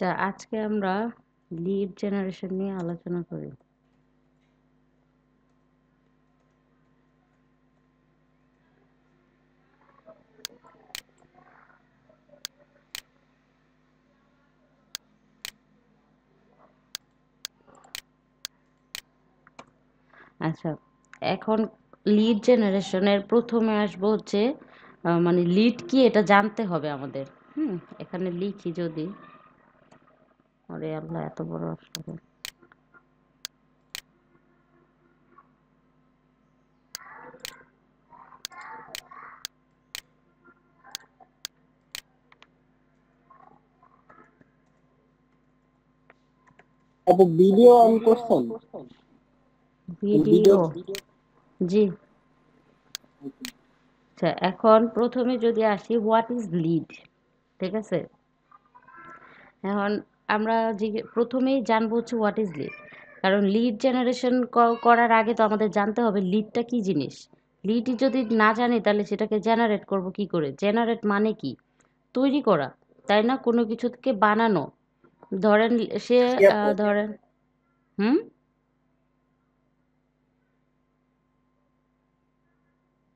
আচ্ছা, আজকে আমরা লিড জেনারেশন নিয়ে আলোচনা করি। আচ্ছা, এখন লিড জেনারেশনের প্রথমে আসবো হচ্ছে মানে লিড কি এটা জানতে হবে আমাদের। এখানে লিখি যদি, আরে আল্লাহ এত বড় আসলে। আপু ভিডিও অন করছেন? ভিডিও। ভিডিও, জি। আচ্ছা, এখন প্রথমে যদি আসি, হোয়াট ইজ লিড? ঠিক আছে, এখন আমরা প্রথমেই জানবো হচ্ছে হোয়াট ইজ লিড। কারণ লিড জেনারেশন করার আগে তো আমাদের জানতে হবে লিডটা কি জিনিস। লিডই যদি না জানি তাহলে সেটাকে জেনারেট করব কি করে? জেনারেট মানে কি? তৈরি করা, তাই না? কোনো কিছু থেকে বানানো। ধরেন সে জি আপু। ধরেন, হুম,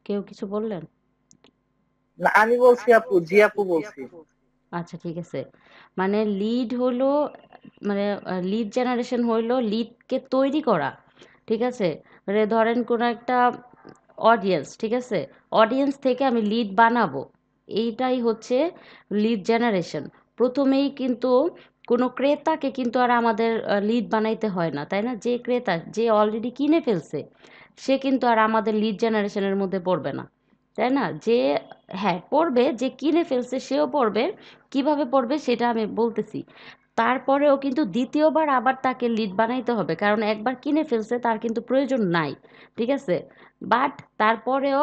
কেউ কিছু বললেন? না, আমি বলছি আপু, জি আপু বলছি। আচ্ছা, ঠিক আছে। মানে লিড হলো, মানে লিড জেনারেশন হইলো লিডকে তৈরি করা। ঠিক আছে, মানে ধরেন কোনো একটা অডিয়েন্স, ঠিক আছে, অডিয়েন্স থেকে আমি লিড বানাবো, এইটাই হচ্ছে লিড জেনারেশন। প্রথমেই কিন্তু কোনো ক্রেতাকে কিন্তু আর আমাদের লিড বানাইতে হয় না, তাই না? যে ক্রেতা যে অলরেডি কিনে ফেলছে সে কিন্তু আর আমাদের লিড জেনারেশনের মধ্যে পড়বে না, তাই না? যে, হ্যাঁ পড়বে, যে কিনে ফেলছে সেও পড়বে। কিভাবে পড়বে সেটা আমি বলতেছি। তারপরেও কিন্তু দ্বিতীয়বার আবার তাকে লিড বানাইতে হবে, কারণ একবার কিনে ফেলছে তার কিন্তু প্রয়োজন নাই। ঠিক আছে, বাট তারপরেও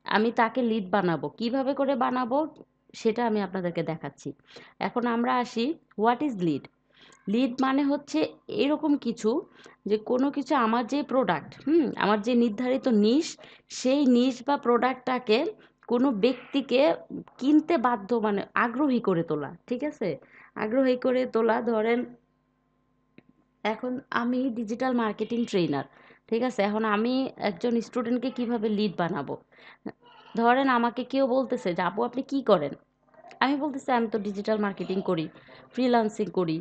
আমি তাকে লিড বানাবো। কিভাবে করে বানাবো সেটা আমি আপনাদেরকে দেখাচ্ছি। এখন আমরা আসি, হোয়াট ইজ লিড? লিড মানে হচ্ছে এরকম কিছু, যে কোনো কিছু, আমার যে প্রোডাক্ট, আমার যে নির্ধারিত নিশ, সেই নিশ বা প্রোডাক্টটাকে কোনো ব্যক্তিকে কিনতে বাধ্য, মানে আগ্রহী করে তোলা। ঠিক আছে, আগ্রহী করে তোলা। ধরেন এখন আমি ডিজিটাল মার্কেটিং ট্রেনার, ঠিক আছে, এখন আমি একজন স্টুডেন্টকে কিভাবে লিড বানাবো? ধরেন আমাকে কেউ বলতেছে যে আপু আপনি কি করেন? আমি বলতেছি আমি তো ডিজিটাল মার্কেটিং করি, ফ্রিল্যান্সিং করি।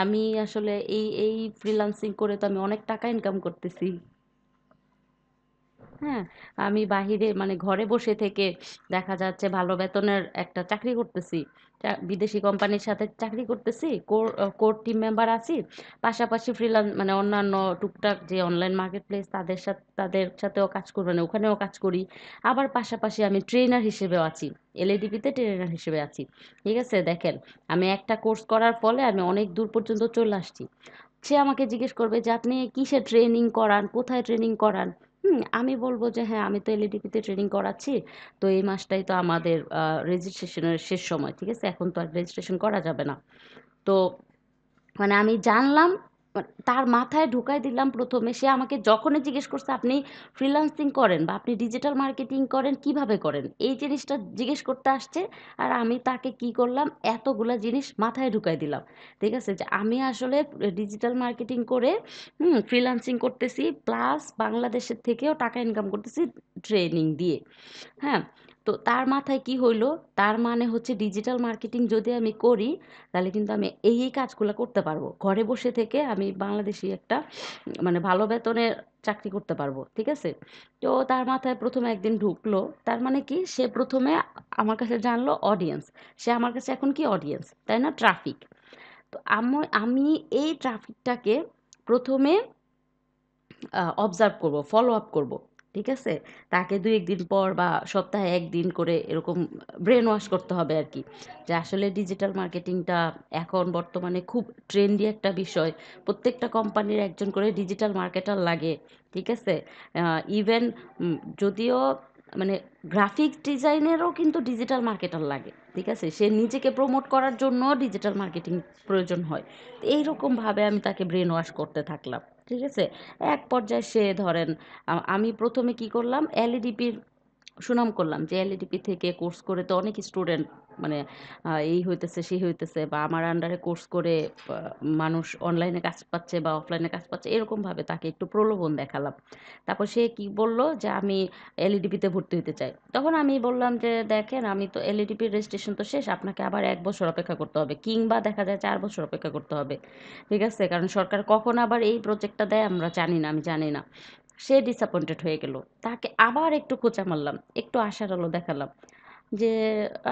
আমি আসলে এই ফ্রিল্যান্সিং করে তো আমি অনেক টাকা ইনকাম করতেছি। হ্যাঁ, আমি বাহিরে মানে ঘরে বসে থেকে দেখা যাচ্ছে ভালো বেতনের একটা চাকরি করতেছি। বিদেশি কোম্পানির সাথে চাকরি করতেছি। কোর টিম মেম্বার আছি। পাশাপাশি ফ্রিল্যান্স মানে অন্যান্য টুকটাক যে অনলাইন মার্কেট প্লেস তাদের সাথেও কাজ করি, মানে ওখানেও কাজ করি। আবার পাশাপাশি আমি ট্রেনার হিসেবেও আছি। এলএডিপিতে ট্রেনার হিসেবে আছি। ঠিক আছে, দেখেন আমি একটা কোর্স করার ফলে আমি অনেক দূর পর্যন্ত চলে আসছি। সে আমাকে জিজ্ঞেস করবে যে আপনি কিসে ট্রেনিং করান, কোথায় ট্রেনিং করান? আমি বলব যে হ্যাঁ আমি তো এলএডিপিতে ট্রেনিং করাচ্ছি। তো এই মাসটাই তো আমাদের রেজিস্ট্রেশনের শেষ সময়, ঠিক আছে, এখন তো আর রেজিস্ট্রেশন করা যাবে না। তো মানে আমি জানলাম, তার মাথায় ঢুকাই দিলাম। প্রথমে সে আমাকে যখনই জিজ্ঞেস করছে আপনি ফ্রিল্যান্সিং করেন বা আপনি ডিজিটাল মার্কেটিং করেন, কিভাবে করেন, এই জিনিসটা জিজ্ঞেস করতে আসছে। আর আমি তাকে কি করলাম, এতগুলা জিনিস মাথায় ঢুকাই দিলাম। ঠিক আছে, যে আমি আসলে ডিজিটাল মার্কেটিং করে ফ্রিল্যান্সিং করতেছি, প্লাস বাংলাদেশের থেকেও টাকা ইনকাম করতেছি ট্রেনিং দিয়ে। হ্যাঁ, তো তার মাথায় কি হইলো, তার মানে হচ্ছে ডিজিটাল মার্কেটিং যদি আমি করি তাহলে কিন্তু আমি এই কাজগুলো করতে পারবো। ঘরে বসে থেকে আমি বাংলাদেশী একটা মানে ভালো বেতনের চাকরি করতে পারবো। ঠিক আছে? তো তার মাথায় ১ম এ একদিন ঢুকলো। তার মানে কি? সে ১ম এ আমার কাছে জানলো অডিয়েন্স। সে আমার কাছে এখন কি অডিয়েন্স, তাই না? ট্রাফিক। তো আমি এই ট্রাফিকটাকে ১ম এ অবজার্ভ করব, ফলো আপ করব। ঠিক আছে? তাকে ২-১ দিন পর বা সপ্তাহে ১ দিন করে এরকম ব্রেন ওয়াশ করতে হবে আরকি। যে আসলে ডিজিটাল মার্কেটিংটা এখন বর্তমানে খুব ট্রেন্ডি একটা বিষয়। প্রত্যেকটা কোম্পানির একজন করে ডিজিটাল মার্কেটার লাগে। ঠিক আছে? আ ইভেন যদিও মানে গ্রাফিক্স ডিজাইনেরও কিন্তু ডিজিটাল মার্কেটার লাগে। ঠিক আছে? সে নিজেকে প্রমোট করার জন্য ডিজিটাল মার্কেটিং প্রয়োজন হয়। তো এইরকমভাবে আমি তাকে ব্রেন ওয়াশ করতে থাকলাম। ঠিক আছে? এক পর্যায়ে সে ধরেন আমি ১ম এ কি করলাম, এলইডিপির সুনাম করলাম যে এলএডিপি থেকে কোর্স করে তো অনেক স্টুডেন্ট মানে এই হইতেছে সেই হইতেছে, বা আমার আন্ডারে কোর্স করে মানুষ অনলাইনে কাজ পাচ্ছে বা অফলাইনে কাজ পাচ্ছে, এরকমভাবে তাকে একটু প্রলোভন দেখালাম। তারপর সে কি বলল যে আমি এলএডিপিতে ভর্তি হতে চাই। তখন আমি বললাম যে দেখেন, আমি তো এলএডিপির রেজিস্ট্রেশন তো শেষ, আপনাকে আবার 1 বছর অপেক্ষা করতে হবে, কিংবা দেখা যায় 4 বছর অপেক্ষা করতে হবে। ঠিক আছে, কারণ সরকার কখন আবার এই প্রজেক্টটা দেয় আমরা জানি না, আমি জানি না। সে ডিসঅ্যাপয়েন্টেড হয়ে গেল। তাকে আবার একটু খোঁচা মারলাম, একটু আশার আলো দেখালাম যে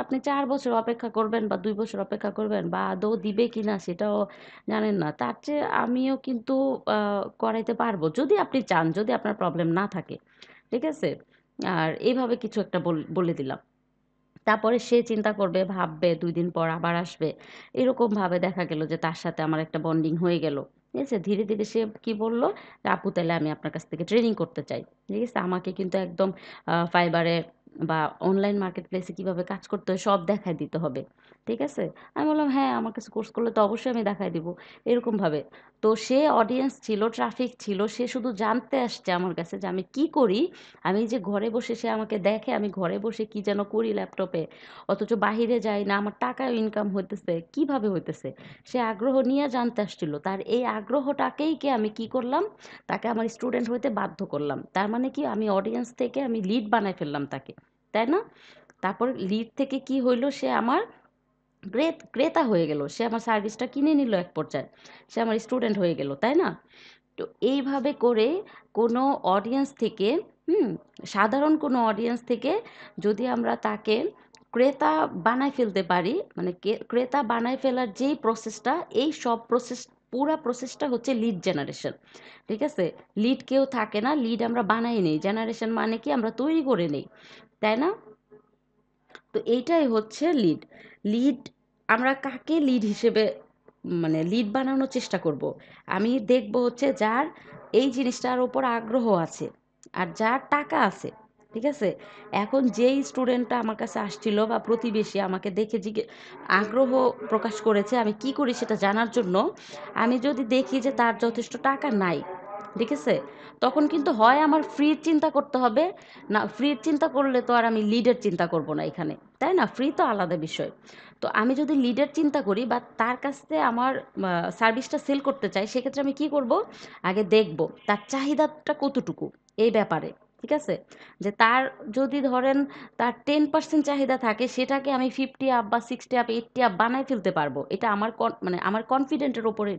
আপনি 4 বছর অপেক্ষা করবেন বা 2 বছর অপেক্ষা করবেন বা আদৌ দিবে কিনা সেটাও জানেন না, তার চেয়ে আমিও কিন্তু করাইতে পারবো যদি আপনি চান, যদি আপনার প্রবলেম না থাকে। ঠিক আছে, আর এইভাবে কিছু একটা বলে দিলাম। তারপরে সে চিন্তা করবে, ভাববে, 2 দিন পর আবার আসবে। এরকমভাবে দেখা গেল যে তার সাথে আমার একটা বন্ডিং হয়ে গেল। ঠিক আছে? ধীরে, ধীরে সে কি বলল যে, "আপু তাইলে আমি আপনার কাছ থেকে ট্রেনিং করতে চাই।" ঠিক আছে? আমাকে কিন্তু একদম Fiverr এ বা অনলাইন মার্কেট প্লেসে কিভাবে কাজ করতে হয় সব দেখায় দিতে হবে। ঠিক আছে? আমি বললাম, "হ্যাঁ, আমার কাছে কোর্স করলে তো অবশ্যই আমি দেখায় দিব।" এরকমভাবে। তো সে অডিয়েন্স ছিল, ট্রাফিক ছিল। সে শুধু জানতে আসছে আমার কাছে যে আমি কি করি। আমি যে ঘরে বসে, সে আমাকে দেখে আমি ঘরে বসে কি যেন করি ল্যাপটপে, অথচ বাহিরে যাই না, আমার টাকাও ইনকাম হইতেছে, কিভাবে হইতেছে, সে আগ্রহ নিয়ে জানতে আসছিল। তার এই আগ্রহটাকেই কি আমি কি করলাম, তাকে আমার স্টুডেন্ট হইতে বাধ্য করলাম। তার মানে কি, আমি অডিয়েন্স থেকে আমি লিড বানাই ফেললাম তাকে, তাই না? তারপর লিড থেকে কি হইলো, সে আমার ক্রেতা হয়ে গেল, সে আমার সার্ভিসটা কিনে নিল, এক পর্যায়ে সে আমার স্টুডেন্ট হয়ে গেল, তাই না? তো এইভাবে করে কোনো অডিয়েন্স থেকে, হুম, সাধারণ কোনো অডিয়েন্স থেকে যদি আমরা তাকে ক্রেতা বানায় ফেলতে পারি, মানে ক্রেতা বানায় ফেলার যেই প্রসেসটা, এই সব প্রসেস, পুরা প্রসেসটা হচ্ছে লিড জেনারেশন। ঠিক আছে? লিড কেউ থাকে না, লিড আমরা বানাই নেই, জেনারেশন মানে কি আমরা তৈরি করে নেই, তাই না? তো এইটাই হচ্ছে লিড। লিড, আমরা কাকে লিড হিসেবে মানে লিড বানানোর চেষ্টা করব। আমি দেখব হচ্ছে যার এই জিনিসটার উপর আগ্রহ আছে আর যার টাকা আছে। ঠিক আছে? এখন যেই স্টুডেন্টটা আমার কাছে আসছিল বা প্রতিবেশী আমাকে দেখে আগ্রহ প্রকাশ করেছে আমি কি করি সেটা জানার জন্য, আমি যদি দেখি যে তার যথেষ্ট টাকা নাই, ঠিক আছে? তখন কিন্তু হয় আমার ফ্রির চিন্তা করতে হবে, না ফ্রির চিন্তা করলে তো আর আমি লিডের চিন্তা করব না এখানে, তাই না? ফ্রি তো আলাদা বিষয়। তো আমি যদি লিডের চিন্তা করি বা তার কাছে আমার সার্ভিসটা সেল করতে চাই, সেক্ষেত্রে আমি কি করব, আগে দেখব তার চাহিদাটা কতটুকু এই ব্যাপারে। ঠিক আছে? যে তার যদি ধরেন তার 10% চাহিদা থাকে, সেটাকে আমি 50 আপ বা 60 আপ 80 আপ বানায় ফেলতে পারবো। এটা আমার মানে আমার কনফিডেন্টের উপরে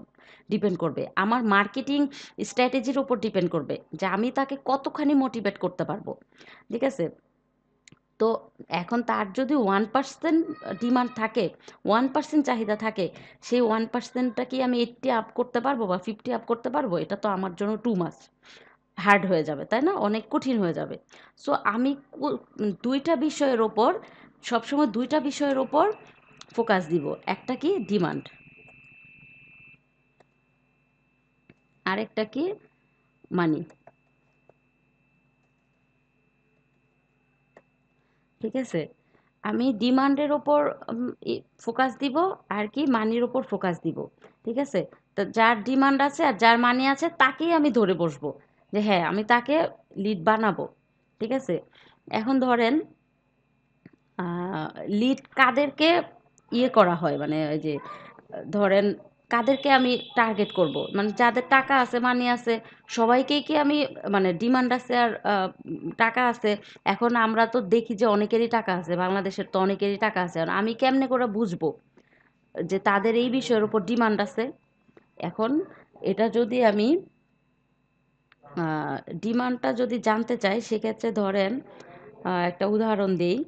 ডিপেন্ড করবে, আমার মার্কেটিং স্ট্র্যাটেজির উপর ডিপেন্ড করবে যে আমি তাকে কতখানি মোটিভেট করতে পারবো। ঠিক আছে? তো এখন তার যদি 1% ডিমান্ড থাকে, 1% চাহিদা থাকে, সেই 1%টা কি আমি 80 আপ করতে পারবো বা 50 আপ করতে পারবো? এটা তো আমার জন্য টু মাচ হার্ড হয়ে যাবে, তাই না? অনেক কঠিন হয়ে যাবে। সো আমি 2টা বিষয়ের ওপর, সবসময় 2টা বিষয়ের ওপর ফোকাস দিব। একটা কি ডিমান্ড, আরেকটা কি মানি। ঠিক আছে? আমি ডিমান্ডের ওপর ফোকাস দিব, আর কি মানির ওপর ফোকাস দিব। ঠিক আছে? তো যার ডিমান্ড আছে আর যার মানি আছে তাকেই আমি ধরে বসবো যে হ্যাঁ, আমি তাকে লিড বানাবো। ঠিক আছে? এখন ধরেন লিড কাদেরকে ইয়ে করা হয়, মানে ওই যে ধরেন কাদেরকে আমি টার্গেট করব, মানে যাদের টাকা আছে, মানি আছে, সবাইকেই কি আমি, মানে ডিমান্ড আছে আর টাকা আছে। এখন আমরা তো দেখি যে অনেকেরই টাকা আছে, বাংলাদেশের তো অনেকেরই টাকা আছে, আর আমি কেমনে করে বুঝবো যে তাদের এই বিষয়ের উপর ডিমান্ড আছে? এখন এটা যদি আমি ডিমান্ডটা যদি জানতে চাই, সেক্ষেত্রে ধরেন একটা উদাহরণ দিই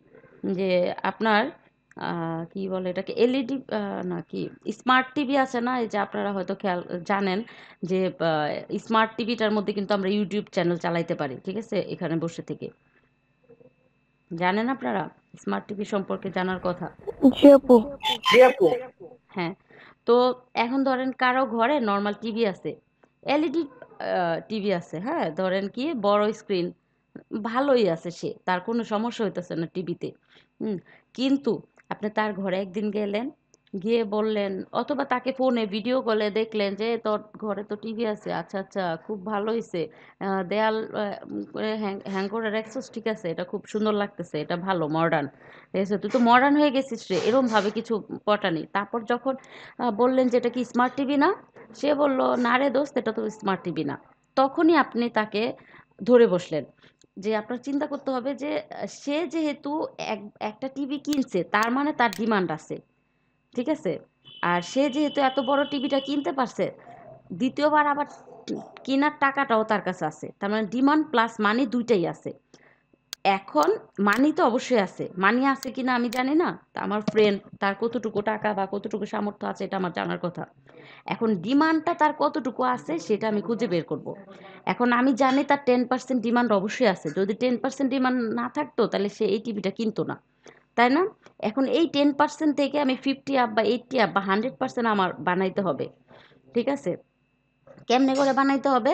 যে আপনার কি বলে এটাকে, এলইডি না কি, স্মার্ট টিভি আছে না? এই যে আপনারা হয়তো খেয়াল জানেন যে স্মার্ট টিভিটার মধ্যে কিন্তু আমরা ইউটিউব চ্যানেল চালাইতে পারি। ঠিক আছে? এখানে বসে থেকে, জানেন আপনারা স্মার্ট টিভি সম্পর্কে জানার কথা? জি আপু। জি আপু। হ্যাঁ। তো এখন ধরেন কারো ঘরে নর্মাল টিভি আছে, এলইডি টিভি আছে, হ্যাঁ, ধরেন কি বড় স্ক্রিন, ভালোই আছে, সে তার কোনো সমস্যা হইতেছে না টিভিতে। হুম। কিন্তু আপনি তার ঘরে একদিন গেলেন, গিয়ে বললেন অথবা তাকে ফোনে ভিডিও কলে দেখলেন যে তোর ঘরে তো টিভি আছে, আচ্ছা আচ্ছা খুব ভালো হয়েছে, দেয়াল হ্যাং করে রাখছিস, ঠিক আছে, এটা খুব সুন্দর লাগতেছে, এটা ভালো মডার্ন, ঠিক আছে, তুই তো মডার্ন হয়ে গেছিস রে, এরম ভাবে কিছু পটানি। তারপর যখন বললেন যে এটা কি স্মার্ট টিভি না, সে বলল না রে দোস্ত, এটা তো স্মার্ট টিভি না। তখনই আপনি তাকে ধরে বসলেন, যে আপনার চিন্তা করতে হবে যে সে যেহেতু একটা টিভি কিনছে, তার মানে তার ডিমান্ড আছে, ঠিক আছে? আর সে যেহেতু এত বড় টিভিটা কিনতে পারছে, দ্বিতীয়বার আবার কেনার টাকাটাও তার কাছে আছে। তার মানে ডিমান্ড প্লাস মানি ২ টাই আছে। এখন মানি তো অবশ্যই আছে। মানি আছে কিনা আমি জানি না। তা আমার ফ্রেন্ড তার কতটুকু টাকা বা কতটুকু সামর্থ্য আছে এটা আমার জানার কথা। এখন ডিমান্ডটা তার কতটুকু আছে সেটা আমি খুঁজে বের করব। এখন আমি জানি তার 10% ডিমান্ড অবশ্যই আছে। যদি 10% ডিমান্ড না থাকতো তাহলে সে এই টিভিটা কিনতো না। তাই না? এখন এই 10% থেকে আমি 50 আপ বা 80 আপ বা 100% আমার বানাইতে হবে। ঠিক আছে? কেমনে করে বানাইতে হবে?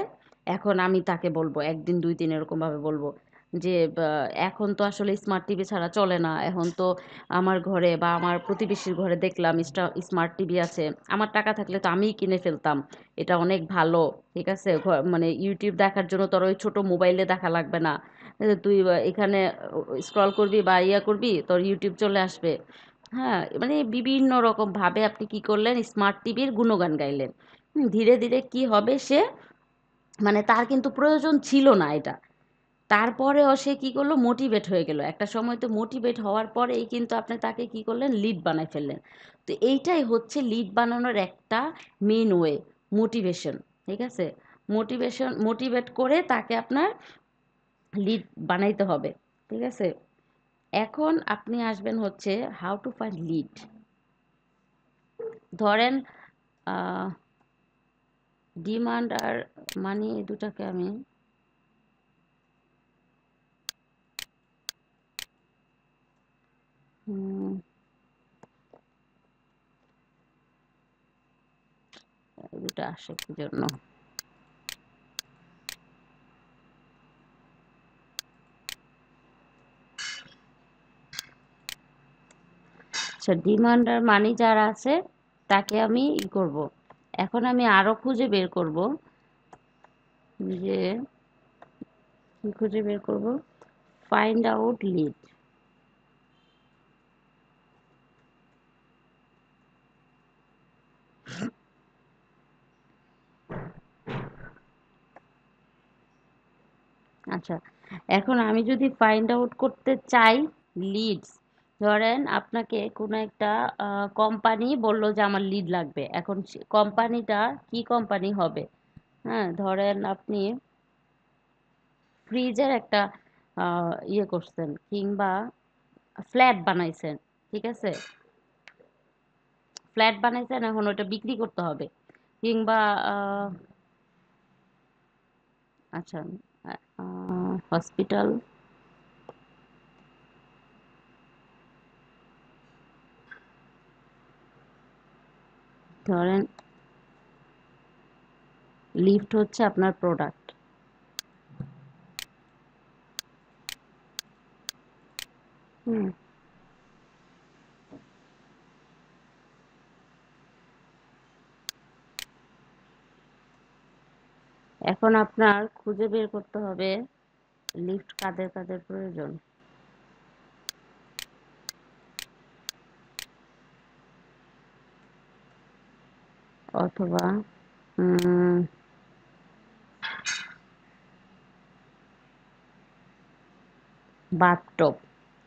এখন আমি তাকে বলবো ১ দিন ২ দিন এরকমভাবে বলবো যে, এখন তো আসলে স্মার্ট টিভি ছাড়া চলে না। এখন তো আমার ঘরে বা আমার প্রতিবেশীর ঘরে দেখলাম স্মার্ট টিভি আছে। আমার টাকা থাকলে তো আমিই কিনে ফেলতাম। এটা অনেক ভালো। ঠিক আছে? মানে YouTube দেখার জন্য তোর ওই ছোট মোবাইলে দেখা লাগবে না। তুই এখানে স্ক্রল করবি বা করবি, তোর YouTube চলে আসবে। হ্যাঁ? মানে বিভিন্ন রকমভাবে আপনি কি করলেন? স্মার্ট টিভির গুণগান গাইলেন। ধীরে ধীরে কি হবে সে, মানে তার কিন্তু প্রয়োজন ছিল না এটা, তারপরেও সে কি করলো, মোটিভেট হয়ে গেল। একটা সময় তো মোটিভেট হওয়ার পরেই কিন্তু আপনি তাকে কি করলেন, লিড বানাই ফেললেন। তো এইটাই হচ্ছে লিড বানানোর একটা মেন ওয়ে, মোটিভেশন। ঠিক আছে? মোটিভেট করে তাকে আপনার লিড বানাইতে হবে। ঠিক আছে? এখন আপনি আসবেন হচ্ছে হাউ টু ফাইন্ড লিড। ধরেন ডিমান্ড আর মানি এই দুটাকে আমি হুম, এই দুটো আসে কি জন্য? আচ্ছা, ডিমান্ড আর মানি যারা আছে তাকে আমি করব। এখন আমি আরো খুঁজে বের করব যে কি খুঁজে বের করব, ফাইন্ড আউট লিড। আচ্ছা, এখন আমি যদি ফাইন্ড আউট করতে চাই লিডস, ধরেন আপনাকে কোনো একটা কোম্পানি বললো যে আমার লিড লাগবে, এখন কোম্পানিটা কি কোম্পানি হবে? হ্যাঁ, ধরেন আপনি ফ্রিজের একটা করছেন, কিংবা ফ্ল্যাট বানাইছেন, ঠিক আছে, ফ্ল্যাট বানাইছেন, এখন ওটা বিক্রি করতে হবে, কিংবা আচ্ছা, হসপিটাল, ধরেন লিফট হচ্ছে আপনার প্রোডাক্ট। হুম, এখন আপনার খুঁজে বের করতে হবে লিফট কাদের কাদের প্রয়োজন, অথবা বাথটব,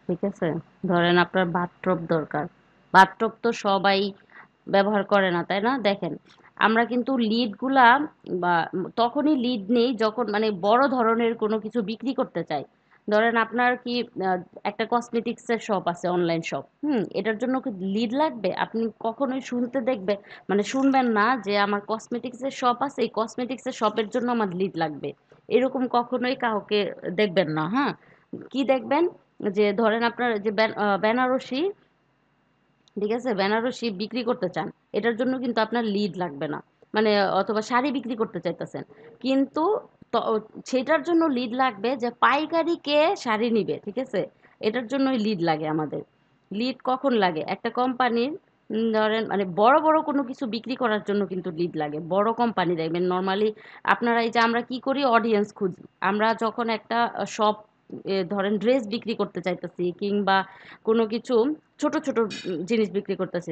ঠিক আছে, ধরেন আপনার বাথটব দরকার। বাথটব তো সবাই ব্যবহার করে না, তাই না? দেখেন, আমরা কিন্তু লিডগুলা বা তখনই লিড নেই যখন মানে বড় ধরনের কোনো কিছু বিক্রি করতে চাই। ধরেন আপনার কি আহ, একটা কসমেটিক্সের শপ আছে, অনলাইন শপ, এটার জন্য কি লিড লাগবে? আপনি কখনোই শুনতে দেখবে মানে শুনবেন না যে আমার কসমেটিক্সের শপ আছে, এই কসমেটিক্সের শপের জন্য আমার লিড লাগবে, এরকম কখনোই কাউকে দেখবেন না। হ্যাঁ, কি দেখবেন, যে ধরেন আপনার যে বেনারসি, ঠিক আছে, বেনারসি বিক্রি করতে চান, এটার জন্য কিন্তু আপনার লিড লাগবে না, মানে অথবা শাড়ি বিক্রি করতে চাইতেছেন, কিন্তু সেটার জন্য লিড লাগবে যে পাইকারি কে শাড়ি নিবে, ঠিক আছে, এটার জন্যই লিড লাগে আমাদের। লিড কখন লাগে? একটা কোম্পানির ধরেন মানে বড় বড় কোনো কিছু বিক্রি করার জন্য কিন্তু লিড লাগে, বড় কোম্পানি দেখবেন নর্মালি আপনারা এই যে আমরা কি করি অডিয়েন্স খুঁজি, আমরা যখন একটা শপ ধরেন ড্রেস বিক্রি করতে চাইতেছি কিংবা কোনো কিছু ছোট ছোট জিনিস বিক্রি করতেছি,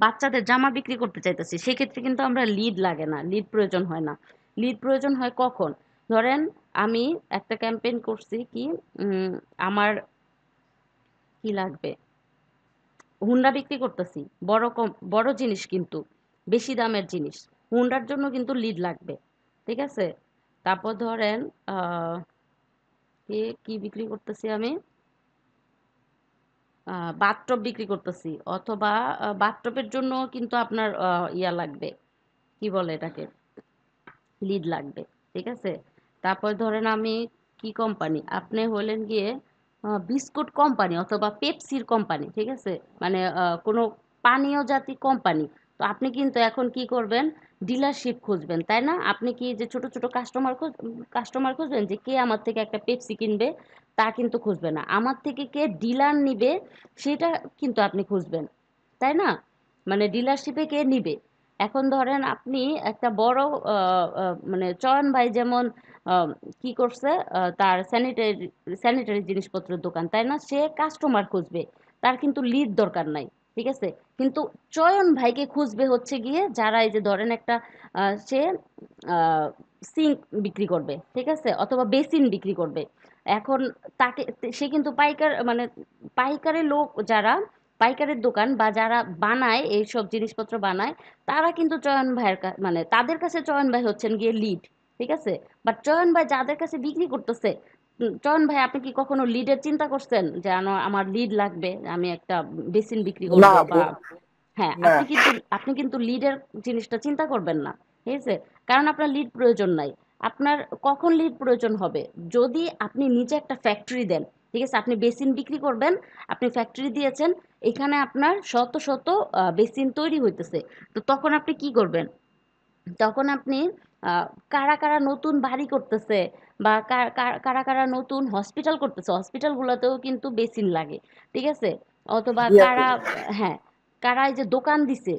বাচ্চাদের জামা বিক্রি করতে চাইতেছি, সেক্ষেত্রে কিন্তু আমরা লিড লাগে না, লিড প্রয়োজন হয় না। লিড প্রয়োজন হয় কখন? ধরেন আমি একটা ক্যাম্পেইন করছি কি, উম, আমার কি লাগবে, হুন্ডা বিক্রি করতেছি, বড় জিনিস কিন্তু বেশি দামের জিনিস, হুন্ডার জন্য কিন্তু লিড লাগবে। ঠিক আছে, তারপর ধরেন আহ কি বিক্রি করতেছি আমি, বাথটব বিক্রি করতেছি, অথবা বাথটবের জন্য কিন্তু আপনার ইয়া লাগবে, কি বলে এটাকে, লিড লাগবে। ঠিক আছে, তারপর ধরেন আমি কি কোম্পানি, আপনি হলেন গিয়ে বিস্কুট কোম্পানি অথবা পেপসির কোম্পানি, ঠিক আছে, মানে কোনো পানীয় জাতি কোম্পানি। তো আপনি কিন্তু এখন কি করবেন, ডিলারশিপ খুঁজবেন, তাই না? আপনি কি যে ছোট ছোট কাস্টমার খুঁজবেন যে কে আমার থেকে একটা পেপসি কিনবে, তা কিন্তু খুঁজবে না, আমার থেকে কে ডিলার নিবে সেটা কিন্তু আপনি খুঁজবেন, তাই না? মানে ডিলারশিপে কে নিবে। এখন ধরেন আপনি একটা বড় মানে চয়ন ভাই যেমন আহ, কি করছে, তার স্যানিটারি জিনিসপত্রের দোকান, তাই না? সে কাস্টমার খুঁজবে, তার কিন্তু লিড দরকার নাই। ঠিক আছে, কিন্তু চয়ন ভাইকে খুঁজবে হচ্ছে গিয়ে যারা এই যে ধরেন একটা সে সিঙ্ক বিক্রি করবে, ঠিক আছে, অথবা বেসিন বিক্রি করবে। এখন তাকে, সে কিন্তু পাইকার মানে পাইকারের লোক যারা, পাইকারের দোকান বা যারা বানায় এইসব জিনিসপত্র বানায়, তারা কিন্তু চয়ন ভাইয়ের মানে তাদের কাছে চয়ন ভাই হচ্ছেন গিয়ে লিড। ঠিক আছে, বাট চয়ন ভাই যাদের কাছে বিক্রি করতেছে, চয়ন ভাই আপনি কি কখনো লিডের চিন্তা করছেন যে আমার লিড লাগবে, আমি একটা বেসিন বিক্রি না করব আপু, বা, হ্যাঁ, না। আপনি কিন্তু লিডের জিনিসটা চিন্তা করবেন না। ঠিক আছে, কারণ আপনার লিড প্রয়োজন নাই। আপনার কখন লিড প্রয়োজন হবে, যদি আপনি নিজে একটা ফ্যাক্টরি দেন। ঠিক আছে, আপনি বেসিন বিক্রি করবেন, আপনি ফ্যাক্টরি দিয়েছেন, এখানে আপনার শত শত বেসিন তৈরি হইতেছে। তো তখন আপনি কি করবেন, তখন আপনি আহ, কারা কারা নতুন বাড়ি করতেছে বা কারা কারা নতুন হসপিটাল করতেছে, হসপিটালগুলোতেও কিন্তু বেসিন লাগে। ঠিক আছে, অথবা জি আপু। কারা, হ্যাঁ, কারা এই যে দোকান দিছে,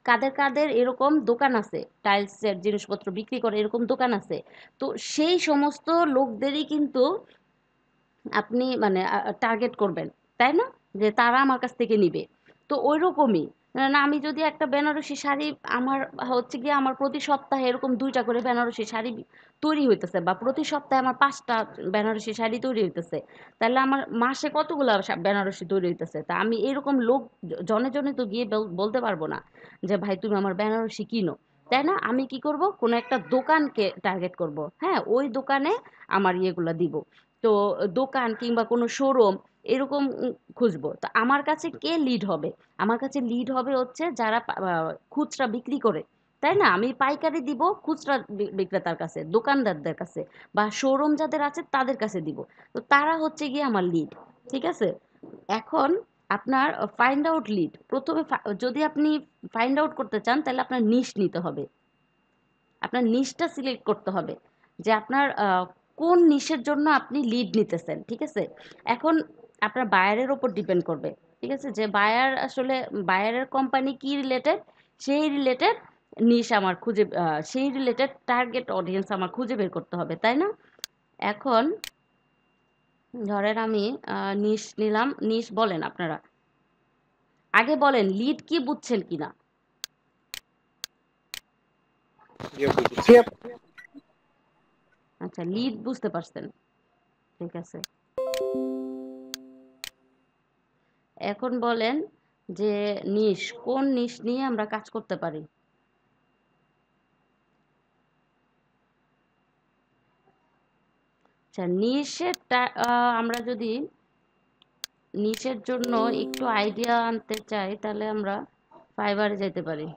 কাদের কাদের এরকম দোকান আছে, টাইলসের জিনিসপত্র বিক্রি করে এরকম দোকান আছে, তো সেই সমস্ত লোকদেরই কিন্তু আপনি মানে টার্গেট করবেন, তাই না? যে তারা আমার কাছ থেকে নিবে। তো ওইরকমই, না আমি যদি একটা বেনারসি শাড়ি, আমার হচ্ছে গিয়ে আমার প্রতি সপ্তাহে এরকম ২টা করে বেনারসি শাড়ি তৈরি হইতেছে, বা প্রতি সপ্তাহে আমার ৫টা বেনারসি শাড়ি তৈরি হইতেছে, তাহলে আমার মাসে কতগুলা বেনারসি তৈরি হইতেছে। তা আমি এরকম লোক জনে জনে তো গিয়ে বলতে পারবো না যে ভাই তুমি আমার বেনারসি কিনো, তাই না? আমি কি করব, কোনো একটা দোকানকে টার্গেট করব, হ্যাঁ, ওই দোকানে আমার ইয়েগুলা দিব। তো দোকান কিংবা কোনো শোরুম এরকম খুঁজবো। তো আমার কাছে কে লিড হবে, আমার কাছে লিড হবে হচ্ছে যারা খুচরা বিক্রি করে, তাই না? আমি পাইকারি দিব খুচরা বিক্রেতার কাছে, দোকানদারদের কাছে, বা শোরুম যাদের আছে তাদের কাছে দিব। তো তারা হচ্ছে গিয়ে আমার লিড। ঠিক আছে, এখন আপনার ফাইন্ড আউট লিড, প্রথমে যদি আপনি ফাইন্ড আউট করতে চান তাহলে আপনার নিশ নিতে হবে, আপনার নিশটা সিলেক্ট করতে হবে যে আপনার কোন নিশের জন্য আপনি লিড নিতেছেন। ঠিক আছে, এখন আপনার বায়ারের উপর ডিপেন্ড করবে। ঠিক আছে, যে বায়ার আসলে বায়ারের কোম্পানি কি রিলেটেড, সেই রিলেটেড নিশ আমার খুঁজে সেই রিলেটেড টার্গেট অডিয়েন্স আমার খুঁজে বের করতে হবে, তাই না? এখন ধরেন আমি নিশ নিলাম, নিশ বলেন আপনারা, আগে বলেন লিড কি বুঝছেন কিনা। জি আপু, জি বুঝছি। আপু। আচ্ছা, লিড বুঝতে পারছেন, ঠিক আছে। এখন বলেন যে নিশ, কোন নিশ নিয়ে আমরা কাজ করতে পারি। আচ্ছা, আমরা যদি নিশের জন্য একটু আইডিয়া আনতে চাই তাহলে আমরা ফাইবারে যেতে পারি।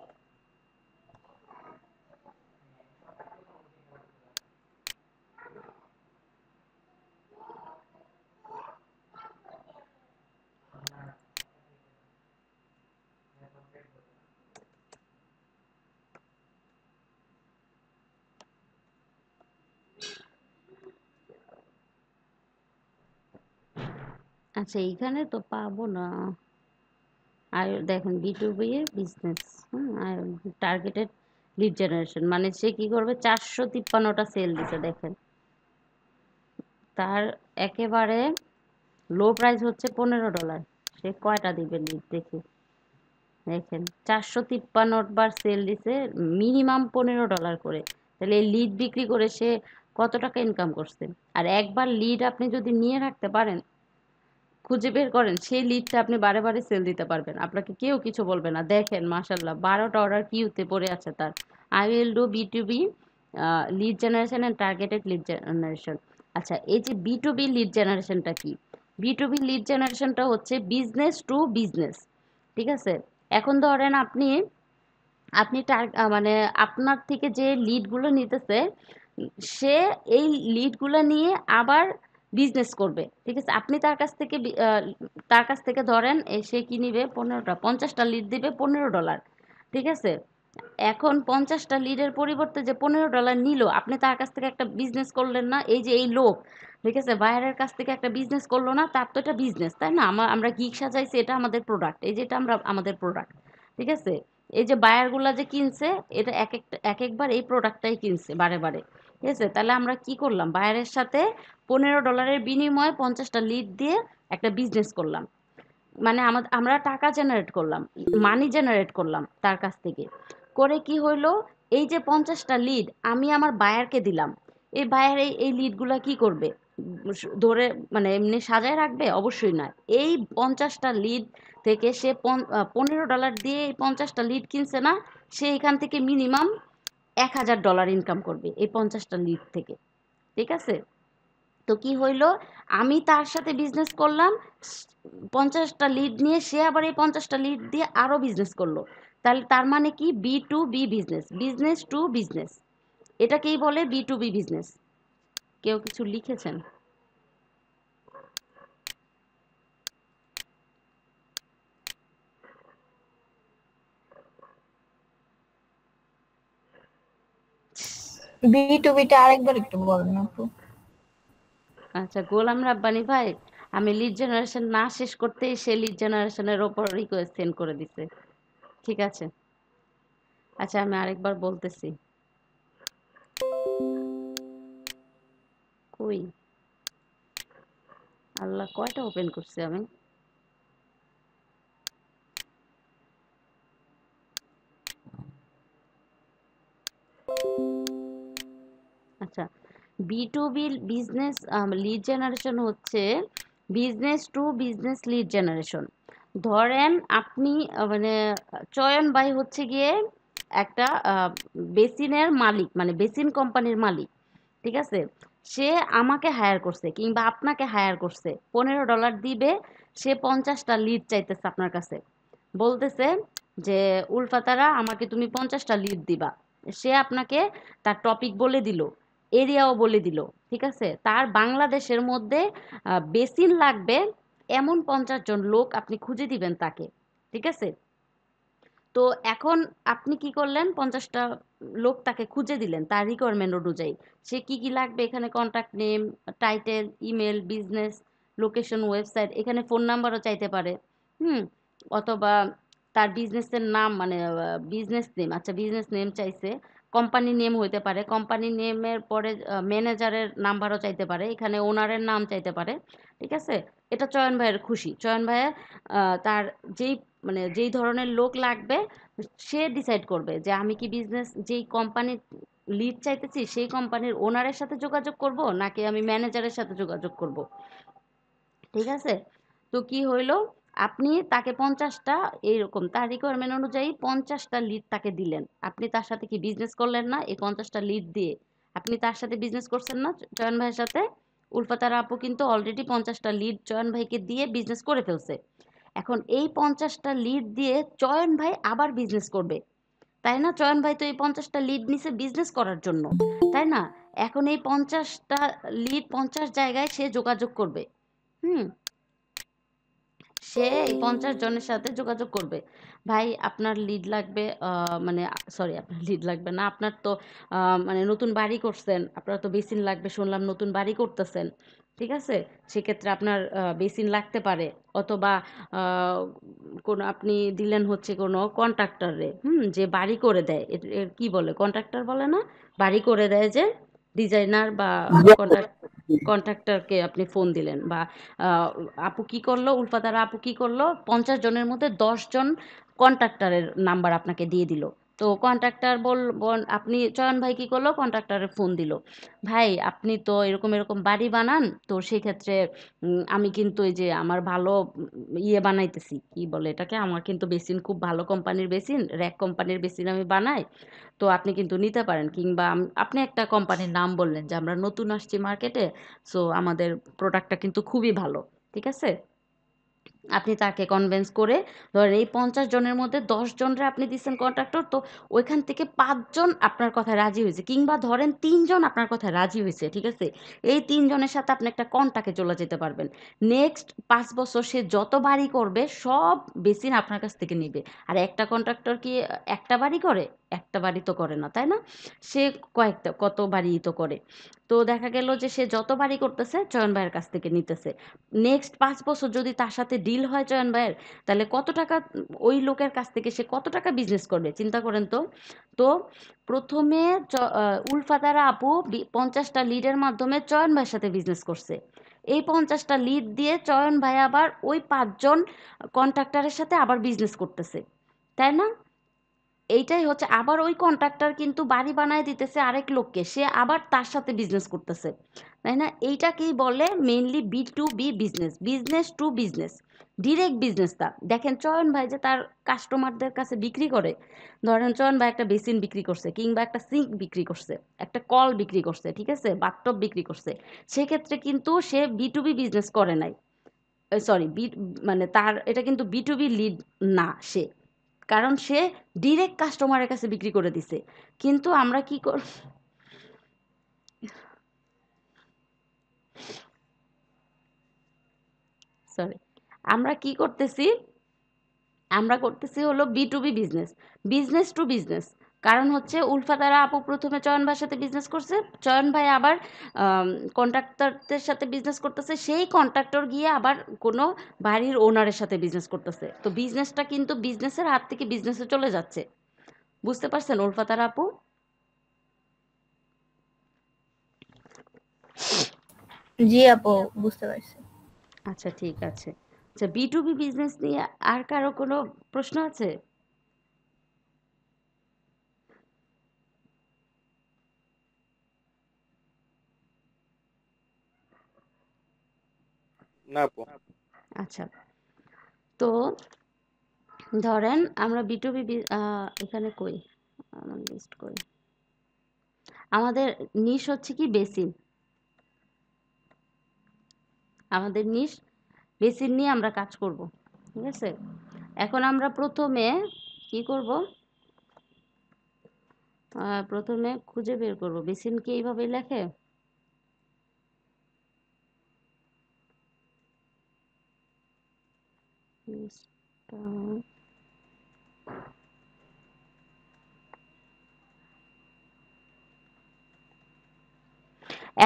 আচ্ছা, এইখানে তো পাবো না, আর দেখেন B2B বিজনেস, আর টার্গেটেড লিড জেনারেশন, মানে সে কি করবে, 453টা সেল দিছে দেখেন। তার একেবারে লো প্রাইস হচ্ছে $15। সে কয়টা দিবে লিড দেখি, দেখেন 453 বার সেল দিছে, মিনিমাম $15 করে। তাহলে এই লিড বিক্রি করে সে কত টাকা ইনকাম করছে। আর একবার লিড আপনি যদি নিয়ে রাখতে পারেন, খুঁজে বের করেন, সেই লিডটা আপনি বারে বারে সেল দিতে পারবেন, আপনাকে কেউ কিছু বলবে না। দেখেন মাশাল্লাহ 12টা অর্ডার কিউতে পড়ে আছে তার। I will do B2B lead generation and targeted lead generation. আচ্ছা, এই যে B2B লিড জেনারেশনটা কি? B2B লিড জেনারেশনটা হচ্ছে বিজনেস টু বিজনেস, ঠিক আছে? এখন ধরেন আপনি আপনি মানে আপনার থেকে যে লিডগুলো নিতেছে, সে এই লিডগুলো নিয়ে আবার বিজনেস করবে, ঠিক আছে? আপনি তার কাছ থেকে ধরেন সে কি নিবে, 50টা লিড দিবে $15, ঠিক আছে? এখন 50টা লিডের পরিবর্তে যে $15 নিল, আপনি তার কাছ থেকে একটা বিজনেস করলেন না? এই যে এই লোক, ঠিক আছে, বাইরের কাছ থেকে একটা বিজনেস করলো না? তার তো এটা বিজনেস, তাই না? আমরা গিক সাজাইছি, এটা আমাদের প্রোডাক্ট, এই যে এটা আমাদের প্রোডাক্ট, ঠিক আছে? এই যে বায়ারগুলা যে কিনছে, এটা এক একবার এই প্রোডাক্টটাই কিনছে বারে বারে, ঠিক আছে? তাহলে আমরা কি করলাম, বায়ারের সাথে $15 বিনিময়ে 50টা লিড দিয়ে একটা বিজনেস করলাম, মানে আমরা টাকা জেনারেট করলাম, মানি জেনারেট করলাম তার কাছ থেকে। করে কি হইলো, এই যে 50টা লিড আমি আমার বায়ারকে দিলাম, এই বায়ার এই লিডগুলা কি করবে, ধরে মানে এমনি সাজায় রাখবে? অবশ্যই না। এই 50টা লিড থেকে সে $15 দিয়ে এই 50টা লিড কিনছে না, সে এখান থেকে মিনিমাম $1000 ইনকাম করবে এই 50টা লিড থেকে, ঠিক আছে? তো কি হইলো, আমি তার সাথে বিজনেস করলাম, 50টা লিড নিয়ে সে আবার এই 50টা লিড দিয়ে আরো বিজনেস করলো। তাহলে তার মানে কি, B2B business, business to business, এটাকেই বলে B2B বিজনেস। কেউ কিছু লিখেছেন? B2B-টা আরেকবার একটু বলেন আপু। আচ্ছা, গোলাম রাব্বানি ভাই, আমি লিড জেনারেশন না শেষ করতেই সে লিড জেনারেশনের ওপর রিকোয়েস্ট সেন্ড করে দিছে, ঠিক আছে? আচ্ছা, আমি আরেকবার বলতেছি, কই, আল্লাহ, কয়টা ওপেন করছি আমি? আচ্ছা, B2B বিজনেস লিড জেনারেশন হচ্ছে business to business lead generation. ধরেন আপনি মানে চয়ন ভাই হচ্ছে গিয়ে একটা বেসিনের মালিক, মানে বেসিন কোম্পানির মালিক, ঠিক আছে? সে আমাকে হায়ার করছে কিংবা আপনাকে হায়ার করছে, $15 দিবে, সে 50টা লিড চাইতেছে আপনার কাছে, বলতেছে যে উলফাতারা আমাকে তুমি 50টা লিড দিবা। সে আপনাকে তার টপিক বলে দিল, এরিয়াও বলে দিল, ঠিক আছে? তার বাংলাদেশের মধ্যে বেসিন লাগবে এমন 50 জন লোক আপনি খুঁজে দিবেন তাকে, ঠিক আছে? তো এখন আপনি কি করলেন, 50টা লোক তাকে খুঁজে দিলেন তার রিকোয়ারমেন্ট অনুযায়ী। সে কি কি লাগবে, এখানে contact name, title, email, business location, website, এখানে ফোন নাম্বারও চাইতে পারে, হুম, অথবা তার বিজনেসের নাম, মানে বিজনেস নেম, আচ্ছা বিজনেস নেম চাইছে, কোম্পানি নেম হইতে পারে, কোম্পানি নেমের পরে ম্যানেজারের নাম্বারও চাইতে পারে, এখানে ওনারের নাম চাইতে পারে, ঠিক আছে? এটা চয়ন ভাইয়ের খুশি, চয়ন ভাইয়ের তার যেই মানে যেই ধরনের লোক লাগবে সে ডিসাইড করবে যে আমি কি বিজনেস যেই কোম্পানির লিড চাইতেছি সেই কোম্পানির ওনারের সাথে যোগাযোগ করব নাকি আমি ম্যানেজারের সাথে যোগাযোগ করব, ঠিক আছে? তো কি হইলো, আপনি তাকে 50টা, এইরকম তার রিকোয়ারমেন্ট অনুযায়ী 50টা লিড তাকে দিলেন, আপনি তার সাথে কি বিজনেস করলেন না? এই 50টা লিড দিয়ে আপনি তার সাথে বিজনেস করছেন না চয়ন ভাইয়ের সাথে? উলফাতারা আপু কিন্তু অলরেডি 50টা লিড চয়ন ভাইকে দিয়ে বিজনেস করে ফেলছে। এখন এই 50টা লিড দিয়ে চয়ন ভাই আবার বিজনেস করবে, তাই না? চয়ন ভাই তো এই 50টা লিড নিছে বিজনেস করার জন্য, তাই না? এখন এই 50টা লিড 50 জায়গায় সে যোগাযোগ করবে, হুম, সে এই 50 জনের সাথে যোগাযোগ করবে। ভাই আপনার লিড লাগবে, মানে সরি, আপনার লিড লাগবে না, আপনার তো মানে নতুন বাড়ি করছেন, আপনার তো বেসিন লাগবে শুনলাম, নতুন বাড়ি করতেছেন, ঠিক আছে? সেক্ষেত্রে আপনার বেসিন লাগতে পারে, অথবা কোনো আপনি দিলেন হচ্ছে কোনো কন্ট্রাক্টরে, যে বাড়ি করে দেয়, এর কি বলে, কন্ট্রাক্টর বলে না, বাড়ি করে দেয় যে, ডিজাইনার বা জি আপু। কন্ট্রাক্টরকে আপনি ফোন দিলেন, বা আপু কি করলো, উল্ফাতারা আপু কি করলো, 50 জনের মধ্যে 10 জন কন্ট্রাক্টরের নাম্বার আপনাকে দিয়ে দিল। তো কন্ট্রাক্টর আপনি চয়ন ভাই কি করলো, কন্ট্রাক্টরের ফোন দিল, ভাই আপনি তো এরকম এরকম বাড়ি বানান, তো সেই ক্ষেত্রে আমি কিন্তু এই যে আমার ভালো ইয়ে বানাইতেছি, কি বলে এটাকে, আমার কিন্তু বেসিন খুব ভালো কোম্পানির বেসিন, র্যাক কোম্পানির বেসিন আমি বানাই, তো আপনি কিন্তু নিতে পারেন, কিংবা আপনি একটা কোম্পানির নাম বললেন যে আমরা নতুন আসছি মার্কেটে, সো আমাদের প্রোডাক্টটা কিন্তু খুবই ভালো, ঠিক আছে? আপনি তাকে কনভিন্স করে, ধরেন এই 50 জনের মধ্যে 10 জনরে আপনি দিচ্ছেন কন্ট্রাক্টর, তো ওইখান থেকে 5 জন আপনার কথায় রাজি হয়েছে, কিংবা ধরেন 3 জন আপনার কথায় রাজি হয়েছে, ঠিক আছে? এই 3 জনের সাথে আপনি একটা কন্ট্রাক্টে চলে যেতে পারবেন। নেক্সট 5 বছর সে যত বাড়ি করবে সব বেসিন আপনার কাছ থেকে নিবে। আর একটা কন্ট্রাক্টর কি একটা বাড়ি করে? একটা বাড়ি তো করে না, তাই না? সে কয়েকটা কত বাড়ি তো করে। তো দেখা গেল যে সে যত বাড়ি করতেছে চয়ন ভাইয়ের কাছ থেকে নিতেছে। নেক্সট 5 বছর যদি তার সাথে ডিল হয় চয়ন ভাইয়ের, তাহলে কত টাকা, ওই লোকের কাছ থেকে সে কত টাকা বিজনেস করবে চিন্তা করেন তো। তো প্রথমে উলফাতারা আপু 50টা লিডের মাধ্যমে চয়ন ভাইয়ের সাথে বিজনেস করছে। এই 50টা লিড দিয়ে চয়ন ভাই আবার ওই 5 জন কন্ট্রাক্টরের সাথে আবার বিজনেস করতেছে, তাই না? এইটাই হচ্ছে, আবার ওই কন্ট্রাক্টর কিন্তু বাড়ি বানায় দিতেছে আরেক লোককে, সে আবার তার সাথে বিজনেস করতেছে, তাই না? এইটাকেই বলে mainly B2B business, business to business, direct বিজনেসটা দেখেন। চয়ন ভাই যে তার কাস্টমারদের কাছে বিক্রি করে, ধরেন চয়ন ভাই একটা বেসিন বিক্রি করছে, কিংবা একটা সিঙ্ক বিক্রি করছে, একটা কল বিক্রি করছে, ঠিক আছে, বাথটব বিক্রি করছে, সেক্ষেত্রে কিন্তু সে B2B বিজনেস করে নাই, সরি, মানে তার এটা কিন্তু B2B লিড না সে, কারণ সে ডিরেক্ট কাস্টমারের কাছে বিক্রি করে দিছে। কিন্তু আমরা কি সরি, আমরা কি করতেছি, আমরা করতেছি হলো B2B business, business to business. কারণ হচ্ছে উলফাতারা আপু প্রথমে চয়ন ভাইয়ের সাথে বিজনেস করছে, চয়ন ভাই আবার কন্ট্রাক্টরদের সাথে বিজনেস করতেছে, সেই কন্ট্রাক্টর গিয়ে আবার কোনো বাড়ির ওনারের সাথে বিজনেস করতেছে, তো বিজনেসটা কিন্তু বিজনেসের হাত থেকে বিজনেসে চলে যাচ্ছে। বুঝতে পারছেন উলফাতারা আপু? জি আপু, বুঝতে পারছি। আচ্ছা ঠিক আছে। আচ্ছা, B2B বিজনেস নিয়ে আর কারো কোনো প্রশ্ন আছে? না আপু। আচ্ছা, তো ধরেন আমরা B2B এখানে কই, আমার লিস্ট কই, আমাদের নিশ হচ্ছে কি বেসিন, আমাদের নিশ বেসিন নিয়ে আমরা কাজ করব, ঠিক আছে? এখন আমরা প্রথমে কি করব, প্রথমে খুঁজে বের করব বেসিন কি এইভাবে লেখে,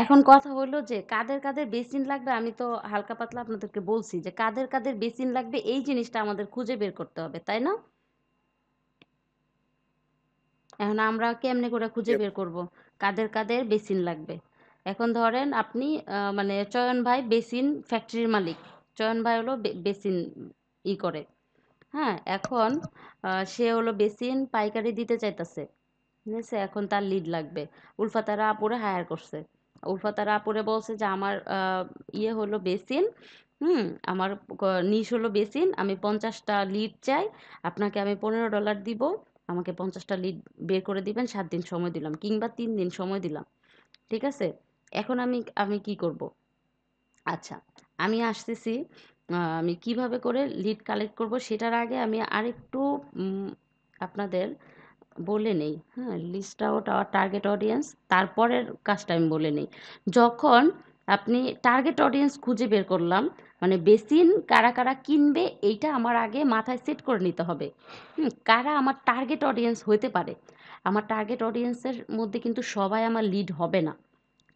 এখন কথা হলো যে কাদের কাদের বেসিন লাগবে, আমি তো হালকা পাতলা আপনাদেরকে বলছি যে কাদের কাদের বেসিন লাগবে, এই জিনিসটা আমাদের খুঁজে বের করতে হবে, তাই না? এখন আমরা কেমনে করে জি খুঁজে আপু। বের করব কাদের কাদের বেসিন লাগবে। এখন ধরেন আপনি মানে চয়ন ভাই বেসিন ফ্যাক্টরির মালিক, চয়ন ভাই হলো বেসিন করে, হ্যাঁ, এখন সে হলো বেসিন পাইকারি দিতে চাইতেছে, ঠিক আছে? এখন তার লিড লাগবে, উলফাতারা আপুরে হায়ার করছে, উলফাতারা আপুরে বলছে যে আমার ইয়ে হলো বেসিন, হুম, আমার নিশ হলো বেসিন, আমি 50টা লিড চাই, আপনাকে আমি $15 দিব, আমাকে 50টা লিড বের করে দিবেন, 7 দিন সময় দিলাম, কিংবা 3 দিন সময় দিলাম, ঠিক আছে? এখন আমি আমি কি করব, আচ্ছা, আমি আসতেছি, আমি কিভাবে করে লিড কালেক্ট করব সেটার আগে আমি আরেকটু আপনাদের বলে নেই, হ্যাঁ, list out our target audience, তারপরের কাজটা আমি বলে নেই। যখন আপনি টার্গেট অডিয়েন্স খুঁজে বের করলাম, মানে বেসিন কারা কারা কিনবে এইটা আমার আগে মাথায় সেট করে নিতে হবে, কারা আমার টার্গেট অডিয়েন্স হতে পারে। আমার টার্গেট অডিয়েন্সের মধ্যে কিন্তু সবাই আমার লিড হবে না,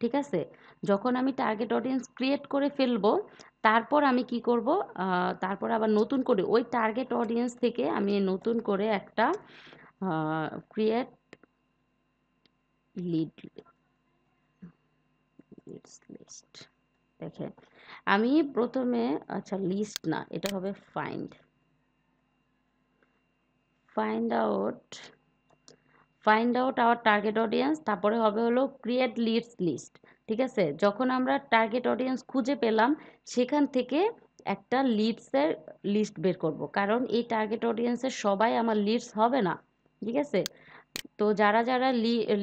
ঠিক আছে? যখন আমি টার্গেট অডিয়েন্স ক্রিয়েট করে ফেলবো, তারপর আমি কি করব, তারপর আবার নতুন করে ওই টার্গেট অডিয়েন্স থেকে আমি নতুন করে একটা ক্রিয়েট লিড লিস্ট। দেখেন, আমি প্রথমে, আচ্ছা লিস্ট না, এটা হবে find out our target audience, তারপরে হবে হলো ক্রিয়েট লিডস লিস্ট। ঠিক আছে, যখন আমরা টার্গেট অডিয়েন্স খুঁজে পেলাম, সেখান থেকে একটা লিডসের লিস্ট বের করব, কারণ এই টার্গেট অডিয়েন্সের সবাই আমার লিডস হবে না। ঠিক আছে, তো যারা যারা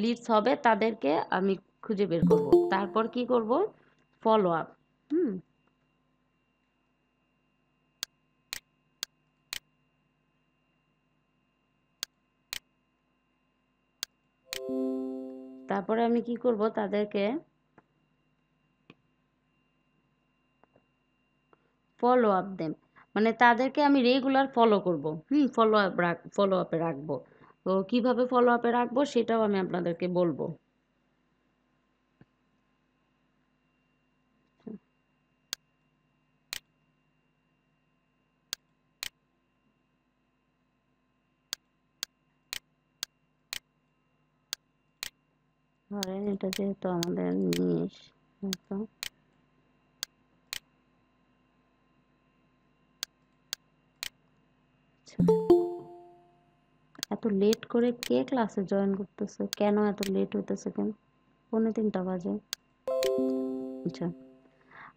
লিডস হবে তাদেরকে আমি খুঁজে বের করব। তারপর কি করব, ফলো আপ। হুম, তারপরে আমি কি করব, তাদেরকে ফলো আপ দেম, মানে তাদেরকে আমি রেগুলার ফলো করব। ফলো আপে রাখবো। তো কিভাবে ফলো আপে রাখবো সেটাও আমি আপনাদেরকে বলবো। ধরেন এটা যেহেতু আমাদের নিশ, এত লেট করে কে ক্লাসে জয়েন করতেছে, কেন এত লেট হইতেছে, কেন 2:45 বাজে। আচ্ছা,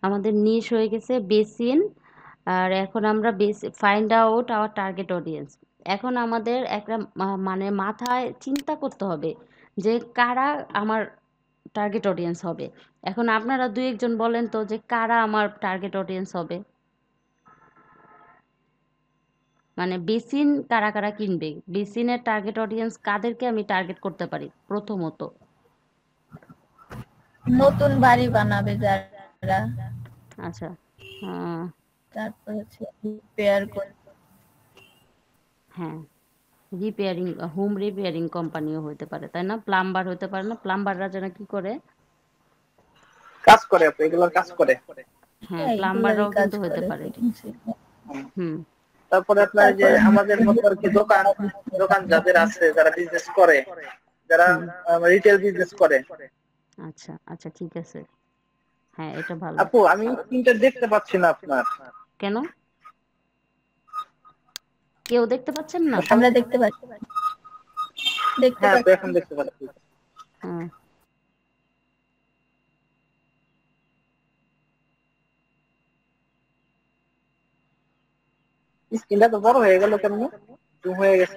আমাদের নিশ হয়ে গেছে বেসিন, আর এখন আমরা find out our target audience. এখন আমাদের একটা মানে মাথায় চিন্তা করতে হবে যে কারা আমার টার্গেট অডিয়েন্স হবে। এখন আপনারা দুই একজন বলেন তো যে কারা আমার টার্গেট অডিয়েন্স হবে, মানে বেসিন কারা কারা কিনবে, বেসিনের টার্গেট অডিয়েন্স কাদেরকে আমি টার্গেট করতে পারি প্রথমত। নতুন বাড়ি বানাবে যারা, আচ্ছা, তারপর হচ্ছে রিপেয়ার করে। হ্যাঁ, রিপেয়ারিং, হোম রিপেয়ারিং কোম্পানিও হতে পারে, তাই না? প্লাম্বার হতে পারে না? প্লাম্বাররা যেন কি করে, কাজ করে আপু, এগুলোর কাজ করে। হ্যাঁ, হ্যাঁ, এগুলোরই প্লাম্বাররাও কাজ কিন্তু হতে করে পারে। fitting system। হুম, তারপরে আপনার যে তারপরে আমাদের মতো আর কি দোকান দোকান যাদের আছে, যারা বিজনেস করে, যারা হুম, রিটেল বিজনেস করে। আচ্ছা আচ্ছা, ঠিক আছে, হ্যাঁ এটা ভালো। আপু আমি স্ক্রিনটা দেখতে পাচ্ছি না আপনার। কেন, কেউ দেখতে পাচ্ছেন না? আমরা দেখতে পাচ্ছি, দেখতে হ্যাঁ, তো পাচ্ছি। এখন দেখতে পাচ্ছি। হ্যাঁ, স্ক্রিনটা তো বড় হয়ে গেল, কেমন জুম হয়ে গেছে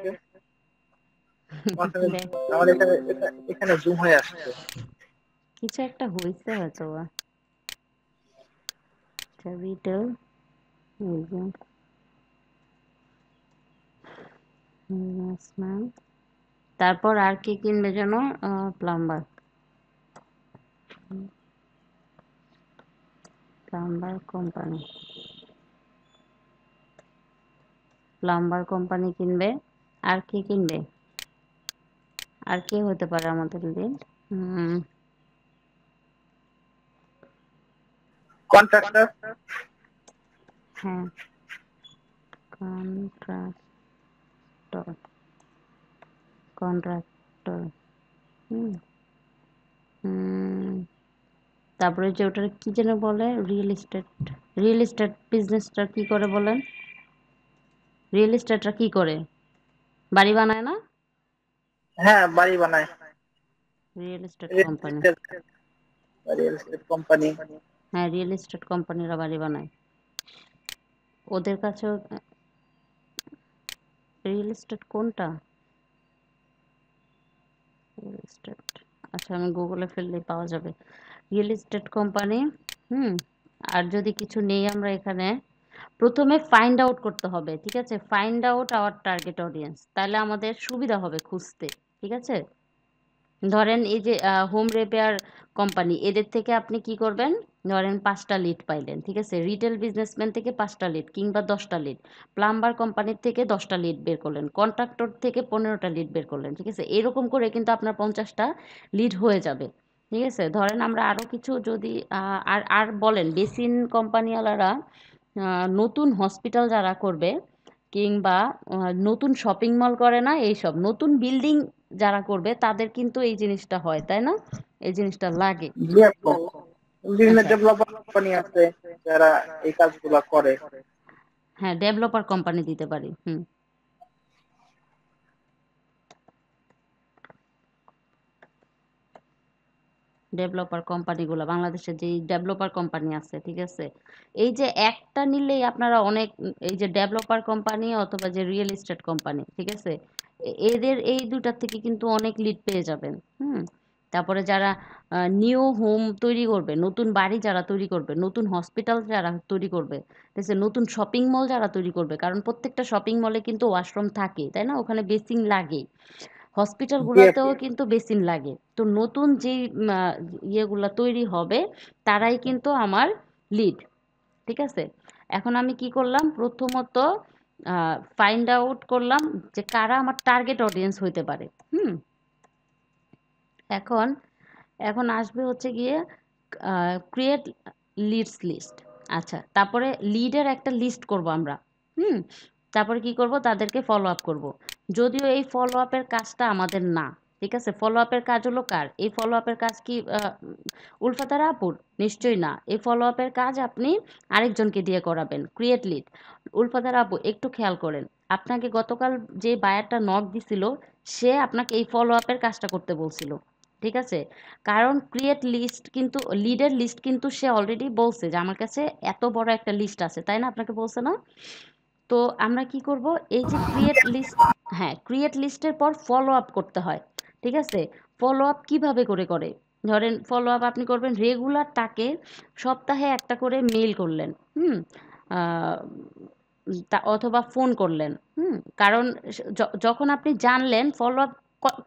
দেখ, আমার এখানে এখানে জুম হয়ে আসছে। কিছু একটা হয়েছে হয়তো বা। আচ্ছা, রিটেল, ইনভেস্টমেন্ট, তারপর আর কি কিনবে যেন, plumber, plumber company, plumber company কিনবে। আর কি কিনবে, আর কে হতে পারে আমাদের লিড? কন্ট্রাক্টর। হ্যাঁ, কন্ট্রাক্টর, কন্ট্রাক্টর। হুম, তারপরে যে ওটার কি যেন বলে, রিয়েল এস্টেট বিজনেসটা কি করে বলেন, রিয়েল এস্টেটটা কি করে, বাড়ি বানায় না? হ্যাঁ, বাড়ি বানায়। Real estate company, real estate company. হ্যাঁ রিয়েল এস্টেট কোম্পানিরা বাড়ি বানায়, ওদের কাছেও রিয়েল এস্টেট কোনটা, রিয়েল এস্টেট, আচ্ছা আমি গুগলে ফেললেই পাওয়া যাবে রিয়েল এস্টেট কোম্পানি। হুম, আর যদি কিছু নেই আমরা এখানে, প্রথমে ফাইন্ড আউট করতে হবে। ঠিক আছে, find out our target audience, তাহলে আমাদের সুবিধা হবে খুঁজতে। ঠিক আছে, ধরেন এই যে হোম রিপেয়ার কোম্পানি, এদের থেকে আপনি কি করবেন, ধরেন 5টা লিড পাইলেন। ঠিক আছে, রিটেল বিজনেসম্যান থেকে 5টা লিড কিংবা 10টা লিড, প্লাম্বার কোম্পানির থেকে 10টা লিড বের করলেন, কন্ট্রাক্টর থেকে 15টা লিড বের করলেন। ঠিক আছে, এরকম করে কিন্তু আপনার 50টা লিড হয়ে যাবে। ঠিক আছে? ধরেন আমরা আরো কিছু যদি আর আর বলেন বেসিন কোম্পানিওয়ালারা নতুন হসপিটাল যারা করবে কিংবা নতুন শপিং মল করে না এইসব নতুন বিল্ডিং যারা করবে তাদের কিন্তু এই জিনিসটা হয়, তাই না? এই জিনিসটা লাগে। জি আপু, বিভিন্ন আচ্ছা, ডেভেলপার কোম্পানি আছে যারা এই কাজগুলা করে। হ্যাঁ, ডেভেলপার কোম্পানি দিতে পারি। হুম। ডেভেলপার কোম্পানিগুলো বাংলাদেশে যেই ডেভেলপার কোম্পানি আছে, ঠিক আছে? এই যে একটা নিলেই আপনারা অনেক এই যে ডেভেলপার কোম্পানি অথবা যে রিয়েল এস্টেট কোম্পানি, ঠিক আছে? এদের এই দুটার থেকে কিন্তু অনেক লিড পেয়ে যাবেন। হুম। তারপরে যারা নিউ হোম তৈরি করবে, নতুন বাড়ি যারা তৈরি করবে, নতুন হসপিটাল যারা তৈরি করবে, ঠিক আছে, নতুন শপিং মল যারা তৈরি করবে, কারণ প্রত্যেকটা শপিং মলে কিন্তু ওয়াশরুম থাকে, তাই না? ওখানে বেসিন লাগে। জি আপু, হসপিটালগুলোতেও কিন্তু বেসিন লাগে। তো নতুন যেই ইয়েগুলা তৈরি হবে তারাই কিন্তু আমার লিড। ঠিক আছে? এখন আমি কি করলাম? প্রথমত ফাইন্ড আউট করলাম যে কারা আমার টার্গেট অডিয়েন্স হইতে পারে। হুম? এখন এখন আসবে হচ্ছে গিয়ে ক্রিয়েট লিডস লিস্ট। আচ্ছা, তারপরে লিডের একটা লিস্ট করব আমরা। হুম। তারপরে কি করব? তাদেরকে ফলো আপ করব। যদিও এই ফলো আপের কাজটা আমাদের না, ঠিক আছে? ফলো আপের কাজ হলো কার? এই ফলো আপের কাজ কি উলফাতারা আপুর? নিশ্চয়ই না। এই ফলো আপের কাজ আপনি আরেকজনকে দিয়ে করাবেন, ক্রিয়েট লিড। উলফাতারা আপু একটু খেয়াল করেন, আপনাকে গতকাল যে বায়ারটা নক দিছিল সে আপনাকে এই ফলো আপের কাজটা করতে বলছিল, ঠিক আছে? কারণ ক্রিয়েট লিস্ট কিন্তু লিডের লিস্ট কিন্তু সে অলরেডি বলছে যে আমার কাছে এত বড় একটা লিস্ট আছে, তাই না? আপনাকে বলছে না? তো আমরা কি করব? এই যে ক্রিয়েট লিস্ট, হ্যাঁ, ক্রিয়েট লিস্টের পর ফলো আপ করতে হয়, ঠিক আছে? ফলো আপ কিভাবে করে ধরেন ফলো আপ আপনি করবেন রেগুলার তাকে সপ্তাহে একটা করে মেইল করলেন। হুম। আহ, অথবা ফোন করলেন। হুম। কারণ যখন আপনি জানলেন ফলো আপ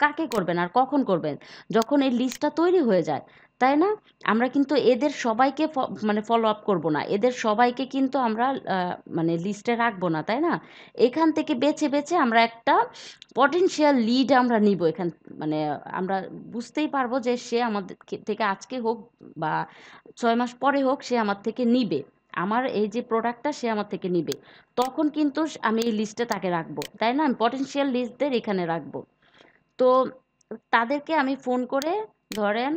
কাকে করবেন আর কখন করবেন, যখন এই লিস্টটা তৈরি হয়ে যায়, তাই না? আমরা কিন্তু এদের সবাইকে মানে ফলো আপ করবো না, এদের সবাইকে কিন্তু আমরা মানে লিস্টে রাখবো না, তাই না? এখান থেকে বেছে বেছে আমরা একটা পটেনশিয়াল লিড আমরা নিব এখান, মানে আমরা বুঝতেই পারবো যে সে আমাদের থেকে আজকে হোক বা 6 মাস পরে হোক সে আমার থেকে নিবে, আমার এই যে প্রোডাক্টটা সে আমার থেকে নিবে। তখন কিন্তু আমি এই লিস্টে তাকে রাখবো, তাই না? আমি পটেনশিয়াল লিস্টদের এখানে রাখবো। তো তাদেরকে আমি ফোন করে ধরেন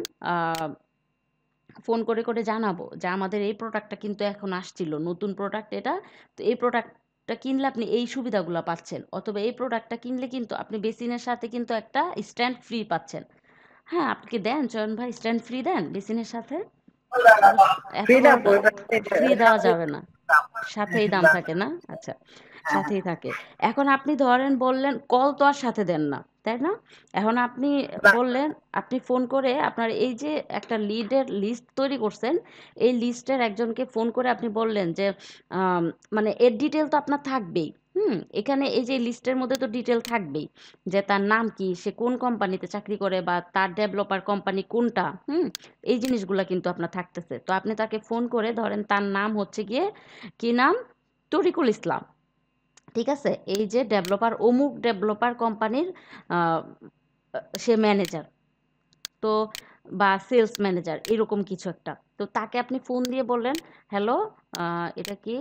ফোন করে জানাবো যে আমাদের এই প্রোডাক্টটা কিন্তু এখন আসছিল, নতুন প্রোডাক্ট এটা। তো এই প্রোডাক্টটা কিনলে আপনি এই সুবিধাগুলো পাচ্ছেন, অথবা এই প্রোডাক্টটা কিনলে কিন্তু আপনি বেসিনের সাথে কিন্তু একটা স্ট্যান্ড ফ্রি পাচ্ছেন। হ্যাঁ, আপনি কি দেন চয়ন ভাই? স্ট্যান্ড ফ্রি দেন বেসিনের সাথে? এত ফ্রি না বড় আপু, এটা ফ্রি এর দেওয়া সাথে যাবে না, সাথেই দাম দাম। থাকে না? আচ্ছা, হ্যাঁ, সাথেই থাকে। এখন আপনি ধরেন বললেন কল তো আর সাথে দেন না, তাই না? এখন আপনি না, বললেন, আপনি ফোন করে আপনার এই যে একটা লিডের লিস্ট তৈরি করছেন, এই লিস্টের একজনকে ফোন করে আপনি বললেন যে আম, মানে এর ডিটেল তো আপনার থাকবেই। হুম। এখানে এই যে লিস্টের মধ্যে তো ডিটেল থাকবেই, যে তার নাম কি, সে কোন কোম্পানিতে চাকরি করে, বা তার ডেভেলপার কোম্পানি কোনটা। হুম। এই জিনিসগুলা কিন্তু আপনার থাকতেছে। তো আপনি তাকে ফোন করে ধরেন তার নাম হচ্ছে গিয়ে কি নাম? তরিকুল ইসলাম। ঠিক আছে? এই যে ডেভেলপার অমুক ডেভেলপার কোম্পানির সে ম্যানেজার। তো বা সেলস ম্যানেজার এরকম কিছু একটা। তো তাকে আপনি ফোন দিয়ে বললেন, হ্যালো, এটা কি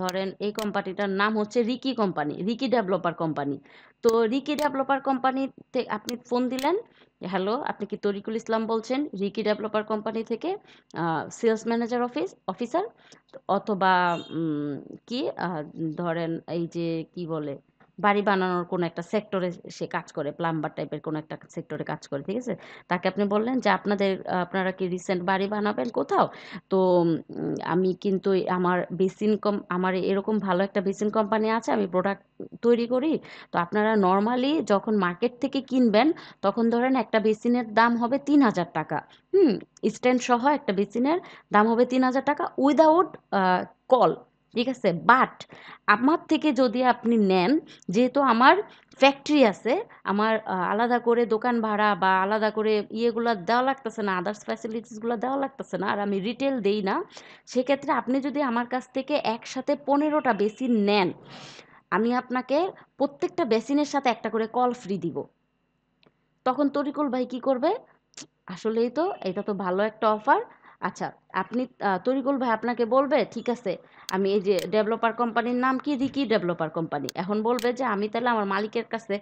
ধরেন এই কোম্পানিটার নাম হচ্ছে Ricky company, Ricky developer company. তো রিকি ডেভেলপার কোম্পানিতে আপনি ফোন দিলেন, হ্যালো, আপনি কি তরিকুল ইসলাম বলছেন রিকি ডেভেলপার কোম্পানি থেকে, সেলস ম্যানেজার অফিসার, অথবা উম, কি ধরেন এই যে কি বলে বাড়ি বানানোর কোনো একটা সেক্টরে সে কাজ করে, প্লাম্বার টাইপের কোনো একটা সেক্টরে কাজ করে, ঠিক আছে? তাকে আপনি বললেন যে আপনারা কি রিসেন্ট বাড়ি বানাবেন কোথাও? তো আমি কিন্তু আমার এরকম ভালো একটা বেসিন কোম্পানি আছে, আমি প্রোডাক্ট তৈরি করি। তো আপনারা নর্মালি যখন মার্কেট থেকে কিনবেন তখন ধরেন একটা বেসিনের দাম হবে 3,000 টাকা। হুম। স্ট্যান্ড সহ একটা বেসিনের দাম হবে 3,000 টাকা উইদাউট কল, ঠিক আছে? বাট আমার থেকে যদি আপনি নেন, যেহেতু আমার ফ্যাক্টরি আছে, আমার আলাদা করে দোকান ভাড়া বা আলাদা করে ইয়েগুলো দেওয়া লাগতেছে না, আদার্স ফ্যাসিলিটিসগুলো দেওয়া লাগতেছে না, আর আমি রিটেল দেই না, সেক্ষেত্রে আপনি যদি আমার কাছ থেকে একসাথে 15টা বেসিন নেন, আমি আপনাকে প্রত্যেকটা বেসিনের সাথে একটা করে কল ফ্রি দিব। তখন তরিকুল ভাই কি করবে? আসলেই তো এটা তো ভালো একটা অফার। আচ্ছা, আপনি তরিকুল ভাই আপনাকে বলবে ঠিক আছে, আমি এই যে ডেভেলপার কোম্পানির নাম কি, রিকি ডেভেলপার কোম্পানি, এখন বলবে যে আমি তাহলে আমার মালিকের কাছে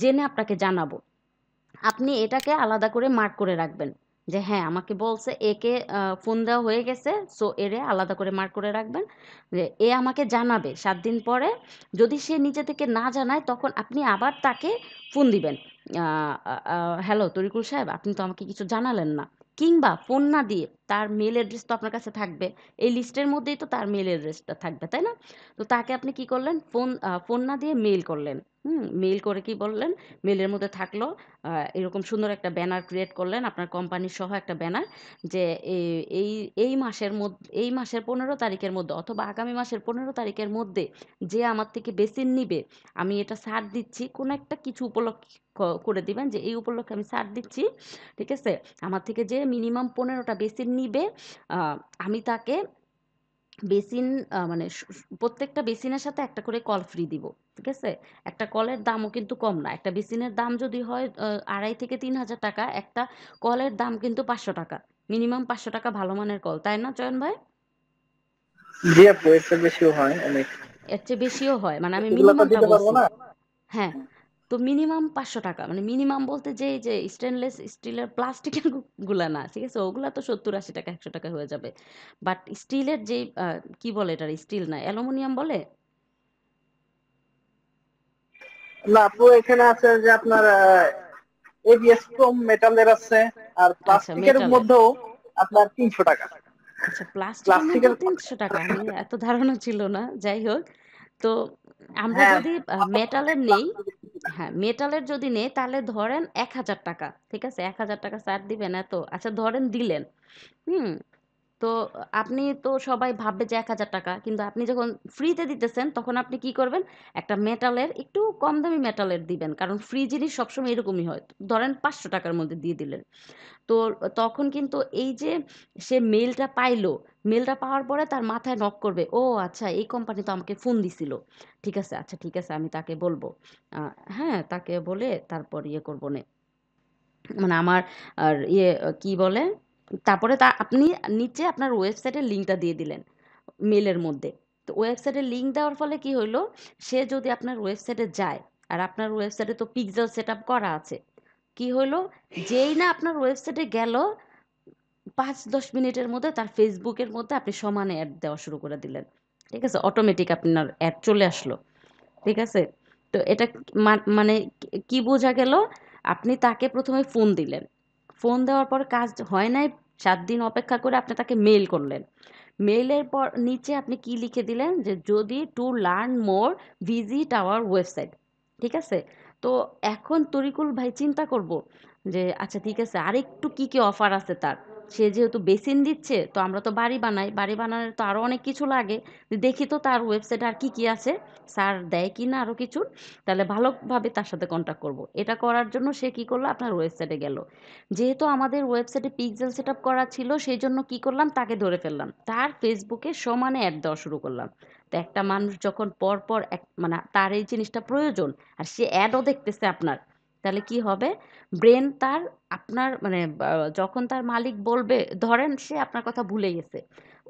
জেনে আপনাকে জানাবো। আপনি এটাকে আলাদা করে মার্ক করে রাখবেন যে হ্যাঁ আমাকে বলছে, একে ফোন দেওয়া হয়ে গেছে, সো এরে আলাদা করে মার্ক করে রাখবেন যে এ আমাকে জানাবে 7 দিন পরে। যদি সে নিজে থেকে না জানায় তখন আপনি আবার তাকে ফোন দিবেন, হ্যালো তরিকুল সাহেব, আপনি তো আমাকে কিছু জানালেন না। কিংবা ফোন না দিয়ে তার মেল অ্যাড্রেস তো আপনার কাছে থাকবে, এই লিস্টের মধ্যেই তো তার মেল অ্যাড্রেসটা থাকবে, তাই না? তো তাকে আপনি কি করলেন, ফোন না দিয়ে মেল করলেন। মেল করে কি বললেন, মেলের মধ্যে থাকলো এরকম সুন্দর একটা ব্যানার ক্রিয়েট করলেন আপনার কোম্পানির সহ একটা ব্যানার, যে এই এই মাসের মধ্যে, এই মাসের 15 তারিখের মধ্যে অথবা আগামী মাসের 15 তারিখের মধ্যে যে আমার থেকে বেসিন নিবে, আমি এটা ছাড় দিচ্ছি, কোনো একটা কিছু উপলক্ষে করে দিবেন যে এই উপলক্ষে আমি ছাড় দিচ্ছি, ঠিক আছে? আমার থেকে যে মিনিমাম 15টা বেসিন নিবে, আহ, আমি তাকে বেসিন মানে প্রত্যেকটা বেসিনের সাথে একটা করে কল ফ্রি দিব, ঠিক আছে? একটা কলের দামও কিন্তু কম না, একটা বেসিনের দাম যদি হয় 2,500 থেকে 3,000 টাকা, একটা কলের দাম কিন্তু 500 টাকা, মিনিমাম 500 টাকা ভালো মানের কল, তাই না চয়ন ভাই? জি আপু, এর চেয়ে বেশিও হয় অনেক। এর চেয়ে বেশিও হয়, মানে আমি এগুলো তো মিনিমামটা দিতে পারবো বলছি। না। হ্যাঁ, তো মিনিমাম 500 টাকা, মানে মিনিমাম বলতে যে এই যে স্টেনলেস স্টিলের প্লাস্টিকের গুলা না, ঠিক আছে, ওগুলা তো 70-80 টাকা 100 টাকা হয়ে যাবে। বাট স্টিলের যে কি বলে, এটা স্টিল না অ্যালুমিনিয়াম বলে। না আপু, এখানে আছে যে আপনার এবিএস ক্রোম মেটালের আছে, আর আচ্ছা, প্লাস্টিকের মেটালের। মধ্যেও আপনার 300 টাকা। আচ্ছা, প্লাস্টিকের প্লাস্টিকের, মধ্যেও 300 টাকা, আমি এত ধারণা ছিল না, যাই হোক। তো আমরা হ্যাঁ, যদি মেটালের নেই, হ্যাঁ মেটালের যদি নেই তাহলে ধরেন 1,000 টাকা, ঠিক আছে, 1,000 টাকা স্যার দিবেন এত, আচ্ছা ধরেন দিলেন। হুম, তো আপনি তো সবাই ভাববে যে 1,000 টাকা, কিন্তু আপনি যখন ফ্রিতে দিতেছেন তখন আপনি কি করবেন, একটা মেটালের একটু কম দামি মেটালের দিবেন, কারণ ফ্রি জিনিস সবসময় এরকমই হয়। ধরেন 500 টাকার মধ্যে দিয়ে দিলেন। তো তখন কিন্তু এই যে সে মেলটা পাইলো, মেলটা পাওয়ার পরে তার মাথায় নক করবে, ও আচ্ছা এই কোম্পানি তো আমাকে ফোন দিছিল, ঠিক আছে, আচ্ছা ঠিক আছে আমি তাকে বলবো। হ্যাঁ, তাকে বলে তারপর ইয়ে করবো নে, মানে আমার আর ইয়ে কি বলে, তারপরে আপনি নিচে আপনার ওয়েবসাইটের লিঙ্কটা দিয়ে দিলেন মেলের মধ্যে। তো ওয়েবসাইটের লিঙ্ক দেওয়ার ফলে কি হইলো, সে যদি আপনার ওয়েবসাইটে যায়, আর আপনার ওয়েবসাইটে তো পিক্সেল সেট আপ করা আছে, কি হইলো, যেই না আপনার ওয়েবসাইটে গেল 5-10 মিনিটের মধ্যে তার ফেসবুকের মধ্যে আপনি সমানে অ্যাড দেওয়া শুরু করে দিলেন, ঠিক আছে, অটোমেটিক আপনার অ্যাড চলে আসলো, ঠিক আছে? তো এটা মানে কি বোঝা গেল, আপনি তাকে প্রথমে ফোন দিলেন, ফোন দেওয়ার পর কাজ হয় নাই, 7 দিন অপেক্ষা করে আপনি তাকে মেল করলেন, মেইলের পর নিচে আপনি কি লিখে দিলেন যে যদি to learn more visit our website, ঠিক আছে? তো এখন তরিকুল ভাই চিন্তা করব যে আচ্ছা ঠিক আছে আরেকটু কি কি অফার আছে তার, সে যেহেতু বেসিন দিচ্ছে, তো আমরা তো বাড়ি বানাই, বাড়ি বানানোর তো আরো অনেক কিছু লাগে, দেখি তো তার ওয়েবসাইটে আর কি কি আছে, স্যার দেয় কি না আরো কিছু, তাহলে ভালোভাবে তার সাথে কন্ট্যাক্ট করব। এটা করার জন্য সে কি করলো, আপনার ওয়েবসাইটে গেল, যেহেতু আমাদের ওয়েবসাইটে পিক্সেল সেট আপ করা ছিল, সেই জন্য কি করলাম, তাকে ধরে ফেললাম, তার ফেসবুকে সমানে অ্যাড দেওয়া শুরু করলাম। তো একটা মানুষ যখন পর পর মানে তার এই জিনিসটা প্রয়োজন, আর সে অ্যাডও দেখতেছে আপনার, তাহলে কি হবে, ব্রেন তার আপনার মানে যখন তার মালিক বলবে, ধরেন সে আপনার কথা ভুলে গেছে,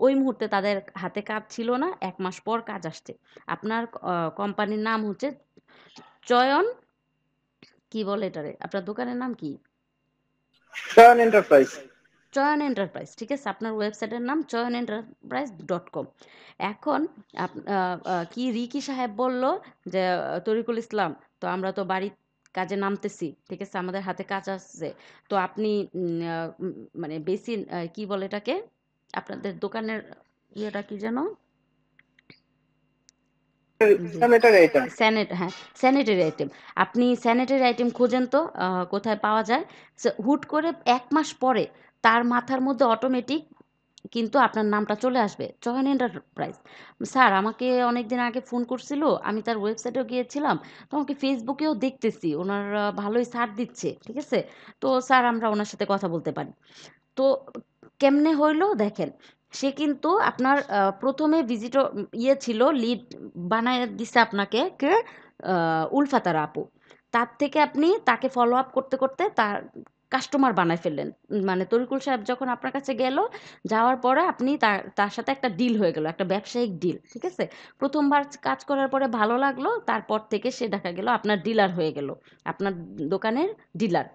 ওই মুহূর্তে তাদের হাতে কাজ ছিল না, 1 মাস পর কাজ আসছে, আপনার কোম্পানির নাম হচ্ছে চয়ন, কি বলে এটারে, আপনার দোকানের নাম কি? চয়ন এন্টারপ্রাইজ। চয়ন এন্টারপ্রাইজ, ঠিক আছে, আপনার ওয়েবসাইটের নাম চয়ন enterprise.com। এখন কি রিকি সাহেব বলল যে তরিকুল ইসলাম, তো আমরা তো বাড়ির কাজে নামতেছি, ঠিক আছে, আমাদের হাতে কাজ আসছে, তো আপনি মানে বেশি কি বলে এটাকে, আপনাদের দোকানের ইয়েটা কি যেন, জি, স্যানিটারি আইটেম। হ্যাঁ, স্যানিটারি আইটেম, আপনি স্যানিটারি আইটেম খোঁজেন তো কোথায় পাওয়া যায়। হুট করে 1 মাস পরে তার মাথার মধ্যে অটোমেটিক কিন্তু আপনার নামটা চলে আসবে, চয়ন এন্টারপ্রাইজ। স্যার আমাকে অনেকদিন আগে ফোন করছিল, আমি তার ওয়েবসাইটেও গিয়েছিলাম, তো আমাকে ফেসবুকেও দেখতেছি ওনার ভালোই ছাড় দিচ্ছে, ঠিক আছে, তো স্যার আমরা ওনার সাথে কথা বলতে পারি। তো কেমনে হইলো দেখেন, সে কিন্তু আপনার প্রথমে ভিজিটর ইয়ে ছিল, লিড বানায় দিছে আপনাকে কে, উলফাতারা আপু, তার থেকে আপনি তাকে ফলো আপ করতে করতে তার কাস্টমার বানায় ফেললেন। মানে তরিকুল সাহেব যখন আপনার কাছে গেল, যাওয়ার পরে আপনি তার সাথে একটা ডিল হয়ে গেল, একটা ব্যবসায়িক ডিল। ঠিক আছে? ১ম বার কাজ করার পরে ভালো লাগলো, তারপর থেকে সে দেখা গেল আপনার ডিলার হয়ে গেল। আপনার দোকানের ডিলার।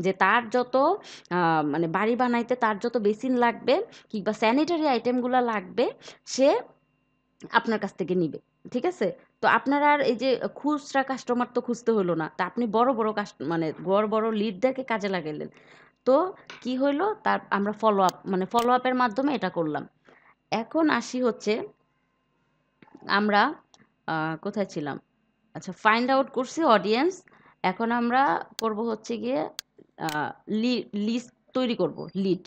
যে তার যত মানে বাড়ি বানাইতে তার যত বেসিন লাগবে কিংবা স্যানিটারি আইটেমগুলা লাগবে, সে আপনার কাছ থেকে নিবে। ঠিক আছে? তো আপনার আর এই যে খুচরা কাস্টমার তো খুঁজতে হলো না। তা আপনি বড়, বড় মানে বড়, বড় লিডদেরকে কাজে লাগাইলেন। তো কি হইলো? আমরা ফলো আপের মাধ্যমে এটা করলাম। এখন আসি হচ্ছে আমরা কোথায় ছিলাম? আচ্ছা, ফাইন্ড আউট করছি অডিয়েন্স। এখন আমরা করব হচ্ছে গিয়ে আ লিস্ট তৈরি করব, লিড।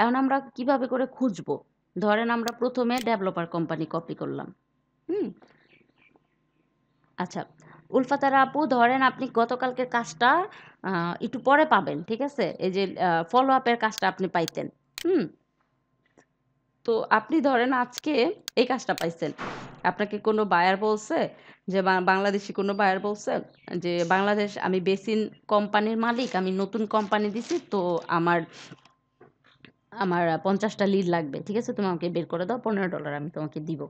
এখন আমরা কিভাবে করে খুঁজবো? ধরেন আমরা ১ম এ ডেভেলপার কোম্পানি কপি করলাম। হুম? আচ্ছা, উলফাতারা আপু, ধরেন আপনি গতকালকের কাজটা একটু পরে পাবেন। ঠিক আছে? এই যে ফলো আপের কাজটা আপনি পাইতেন। হুম? তো আপনি ধরেন আজকে এই কাজটা পাইছেন। আপনাকে কোনো বায়ার বলছে যে বাংলাদেশী কোনো বায়ার বলছে যে, "বাংলাদেশ, আমি বেসিন কোম্পানির মালিক। আমি নতুন কোম্পানি দিছি। তো আমার আমার ৫০ টা লিড লাগবে। ঠিক আছে? তুমি আমাকে বের করে দাও। $15 আমি তোমাকে দিব।"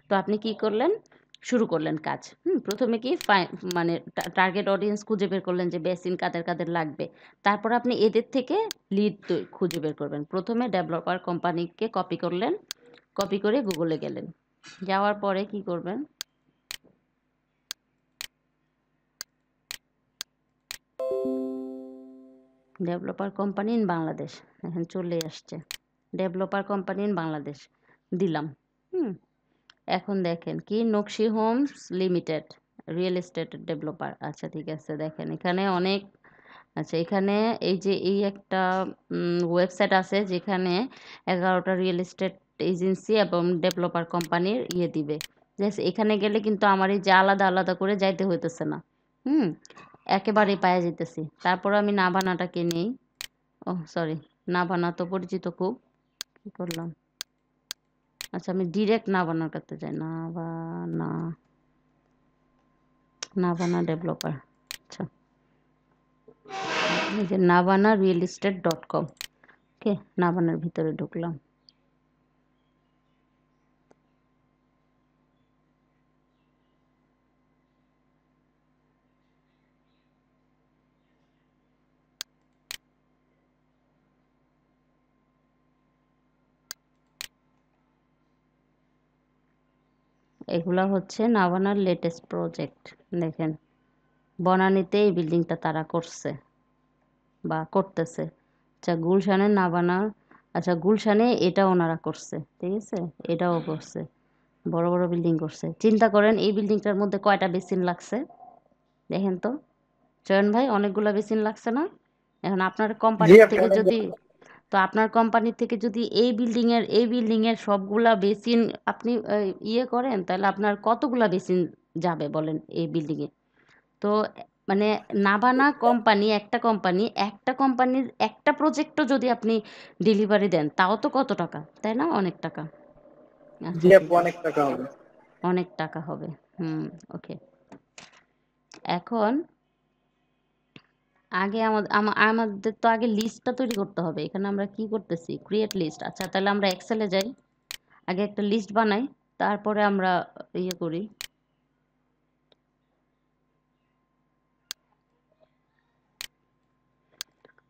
তো আপনি কি করলেন? শুরু করলেন কাজ। ১ম এ কি মানে টার্গেট অডিয়েন্স খুঁজে বের করলেন যে বেসিন কাদের, কাদের লাগবে। তারপর আপনি এদের থেকে লিড খুঁজে বের করবেন। ১ম এ ডেভেলপার কোম্পানিকে কপি করলেন। কপি করে Google এ গেলেন। যাওয়ার পরে কি করবেন? Developer company in Bangladesh. এখন চলে আসছে। ডেভেলপার কোম্পানি ইন বাংলাদেশ দিলাম। হুম? এখন দেখেন কি, Nakshi Homes Limited, real estate developer. আচ্ছা, ঠিক আছে। দেখেন এখানে অনেক, আচ্ছা এখানে এই যে এই একটা ওয়েবসাইট আছে যেখানে ১১টা রিয়েল এস্টেট এজেন্সি এবং ডেভেলপার কোম্পানির দিবে। জাস্ট এখানে গেলে কিন্তু আমার এই যে আলাদা আলাদা করে যাইতে হইতেছে না। হুম? একেবারেই পাইয়া যাইতেছি। তারপর আমি নাভানাটাকে নেই। ওহ সরি, নাভানা তো পরিচিত খুব। কি করলাম? আচ্ছা, আমি ডিরেক্ট নাভানার কাছে যাই। নাভানা ডেভেলপার। আচ্ছা, এই যে নাভানা রিয়েল এস্টেট .com। ওকে, নাভানার ভিতরে ঢুকলাম। এগুলা হচ্ছে নাভানার লেটেস্ট প্রজেক্ট। দেখেন, বনানীতে এই বিল্ডিংটা তারা করছে বা করতেছে। আচ্ছা, গুলশানের নাভানা, আচ্ছা গুলশানে এটা ওনারা করছে। ঠিক আছে? এটাও করছে। বড় বড় বিল্ডিং করছে। চিন্তা করেন এই বিল্ডিংটার মধ্যে কয়টা বেসিন লাগছে? দেখেন তো চয়ন ভাই, অনেকগুলা বেসিন লাগছে না? এখন আপনার জি কোম্পানির আপনি থেকে অনেক যদি, তো আপনার কোম্পানি থেকে যদি এই বিল্ডিং এর সবগুলা বেসিন আপনি করেন, তাহলে আপনার কতগুলা বেসিন যাবে বলেন এই বিল্ডিং এ? তো মানে নাভানা কোম্পানি, একটা কোম্পানির একটা প্রজেক্টও যদি আপনি ডেলিভারি দেন, তাও তো কত টাকা, তাই না? অনেক টাকা। জি আচ্ছা, আপু ঠিক অনেক আছে। টাকা হবে। অনেক টাকা হবে। ওকে। এখন আগে আমাদের তো আগে লিস্টটা তৈরি করতে হবে। এখানে আমরা কি করতেছি? Create list. আচ্ছা, তাহলে আমরা এক্সেলে যাই। আগে একটা লিস্ট বানাই, তারপরে আমরা করি।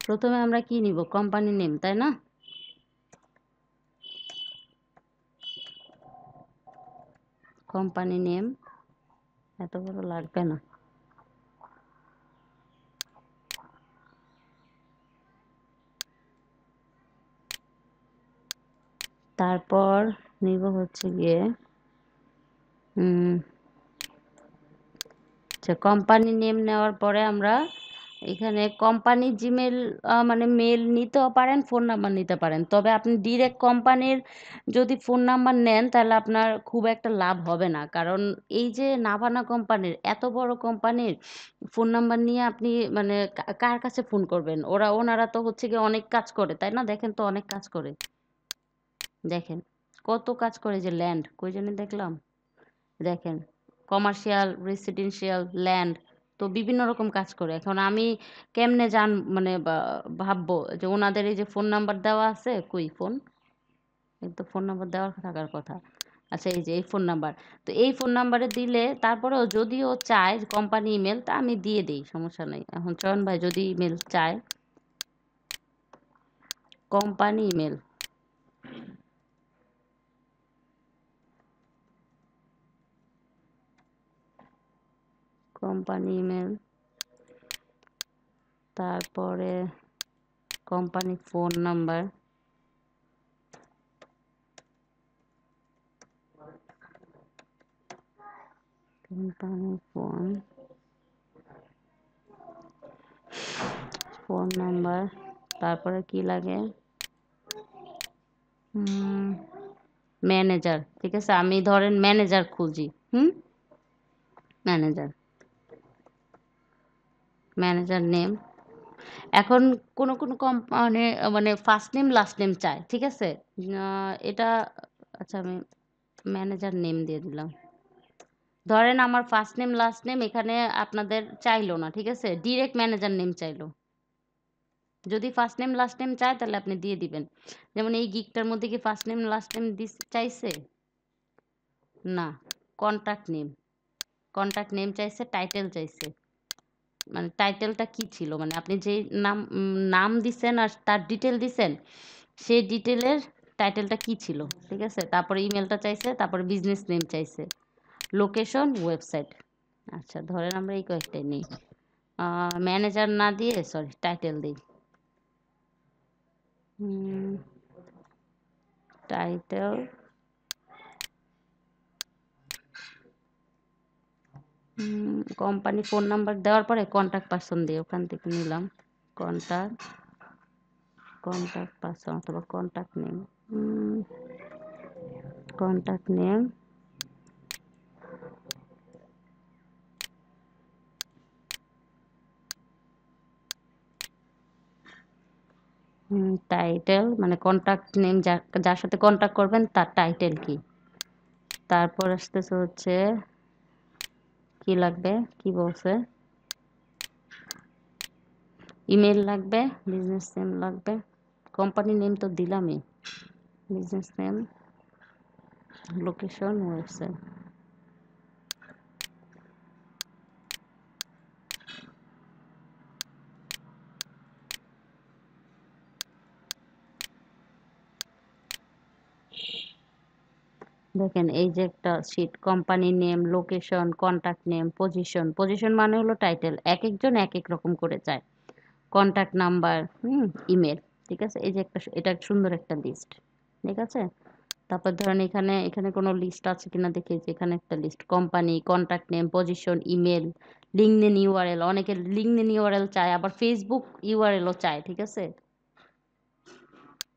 প্রথমে আমরা কি নিব? কোম্পানি নেম, তাই না? কোম্পানি নেম এত বড় লাগবে না। তারপর নিব হচ্ছে গিয়ে আচ্ছা, কোম্পানি নেম নেওয়ার পরে আমরা এখানে কোম্পানি জিমেল, মানে মেল নিতেও পারেন, ফোন নাম্বার নিতে পারেন। তবে আপনি ডিরেক্ট কোম্পানির যদি ফোন নাম্বার নেন, তাহলে আপনার খুব একটা লাভ হবে না। কারণ এই যে নাভানা কোম্পানির, এত বড় কোম্পানির ফোন নাম্বার নিয়ে আপনি মানে কার কাছে ফোন করবেন? ওনারা তো হচ্ছে গিয়ে অনেক কাজ করে, তাই না? দেখেন তো, অনেক কাজ করে। দেখেন কত কাজ করে। যে ল্যান্ড কই জানি দেখলাম। দেখেন, কমার্শিয়াল, রেসিডেন্সিয়াল, ল্যান্ড, তো বিভিন্ন রকম কাজ করে। এখন আমি কেমনে মানে ভাববো যে ওনাদের এই যে ফোন নাম্বার দেওয়া আছে, কই ফোন? এই তো ফোন নাম্বার দেওয়া থাকার কথা। আচ্ছা এই যে এই ফোন নাম্বার। তো এই ফোন নাম্বারে দিলে তারপরেও যদি ও চায় কোম্পানি ইমেল, তা আমি দিয়ে দেই, সমস্যা নাই। এখন চয়ন ভাই যদি ইমেল চায়, কোম্পানি ইমেল, কোম্পানি ইমেল, তারপরে company phone number, company phone number, তারপরে কি লাগে, ম্যানেজার। ঠিক আছে, আমি ধরেন ম্যানেজার খুঁজি। Manager, manager name. এখন কোন কোন কোম্পানি মানে ফার্স্ট নেম লাস্ট নেম চায়, ঠিক আছে। এটা আচ্ছা আমি ম্যানেজার নেম দিয়ে দিলাম। ধরেন আমার ফার্স্ট নেম লাস্ট নেম এখানে আপনাদের চাইলো না, ঠিক আছে, ডিরেক্ট ম্যানেজার নেম চাইলো। যদি ফার্স্ট নেম লাস্ট নেম চায় তাহলে আপনি দিয়ে দিবেন। যেমন এই গিকটার মধ্যে কি ফার্স্ট নেম লাস্ট নেম চাইছে? না। কন্ট্যাক্ট নেম, কন্ট্যাক্ট নেম চাইছে, টাইটেল চাইছে। মানে টাইটেলটা কি ছিল, মানে আপনি যে নাম দিছেন আর তার ডিটেল দিছেন, সেই ডিটেলের টাইটেলটা কি ছিল, ঠিক আছে। তারপরে ইমেলটা চাইছে, তারপরে বিজনেস নেম চাইছে, লোকেশন, ওয়েবসাইট। আচ্ছা ধরেন আমরা এই কয়েকটাই নিই। ম্যানেজার না দিয়ে সরি টাইটেল দিই। টাইটেল, কোম্পানি ফোন নাম্বার দেওয়ার পরে কন্ট্যাক্ট পারসন দিয়ে ওখান থেকে নিলাম কন্ট্যাক্ট, কন্ট্যাক্ট পারসন অথবা contact name, contact name, title মানে কন্ট্যাক্ট নেম, যার সাথে কন্ট্যাক্ট করবেন তার টাইটেল কি। তারপর আসতেছে হচ্ছে কি লাগবে, কি বলছে, ইমেল লাগবে, বিজনেস নেম লাগবে, কোম্পানি নেম তো দিলামই, বিজনেস নেম, লোকেশন, ওয়েবসাইট। দেখেন এই যে একটা sheet, company name, location, contact name, position. Position মানে হলো টাইটেল, এক একজন এক এক রকম করে চায়। কন্ট্যাক্ট নাম্বার, ইমেল, ঠিক আছে। এই যে একটা, এটা সুন্দর একটা লিস্ট, ঠিক আছে। তারপর ধরেন এখানে এখানে কোনো লিস্ট আছে কিনা দেখি, যে এখানে একটা list, company, contact name, position, email, LinkedIn URL. অনেকে লিঙ্কডইন ইউআরএল চায়, আবার ফেসবুক ইউআরএলও চায়, ঠিক আছে।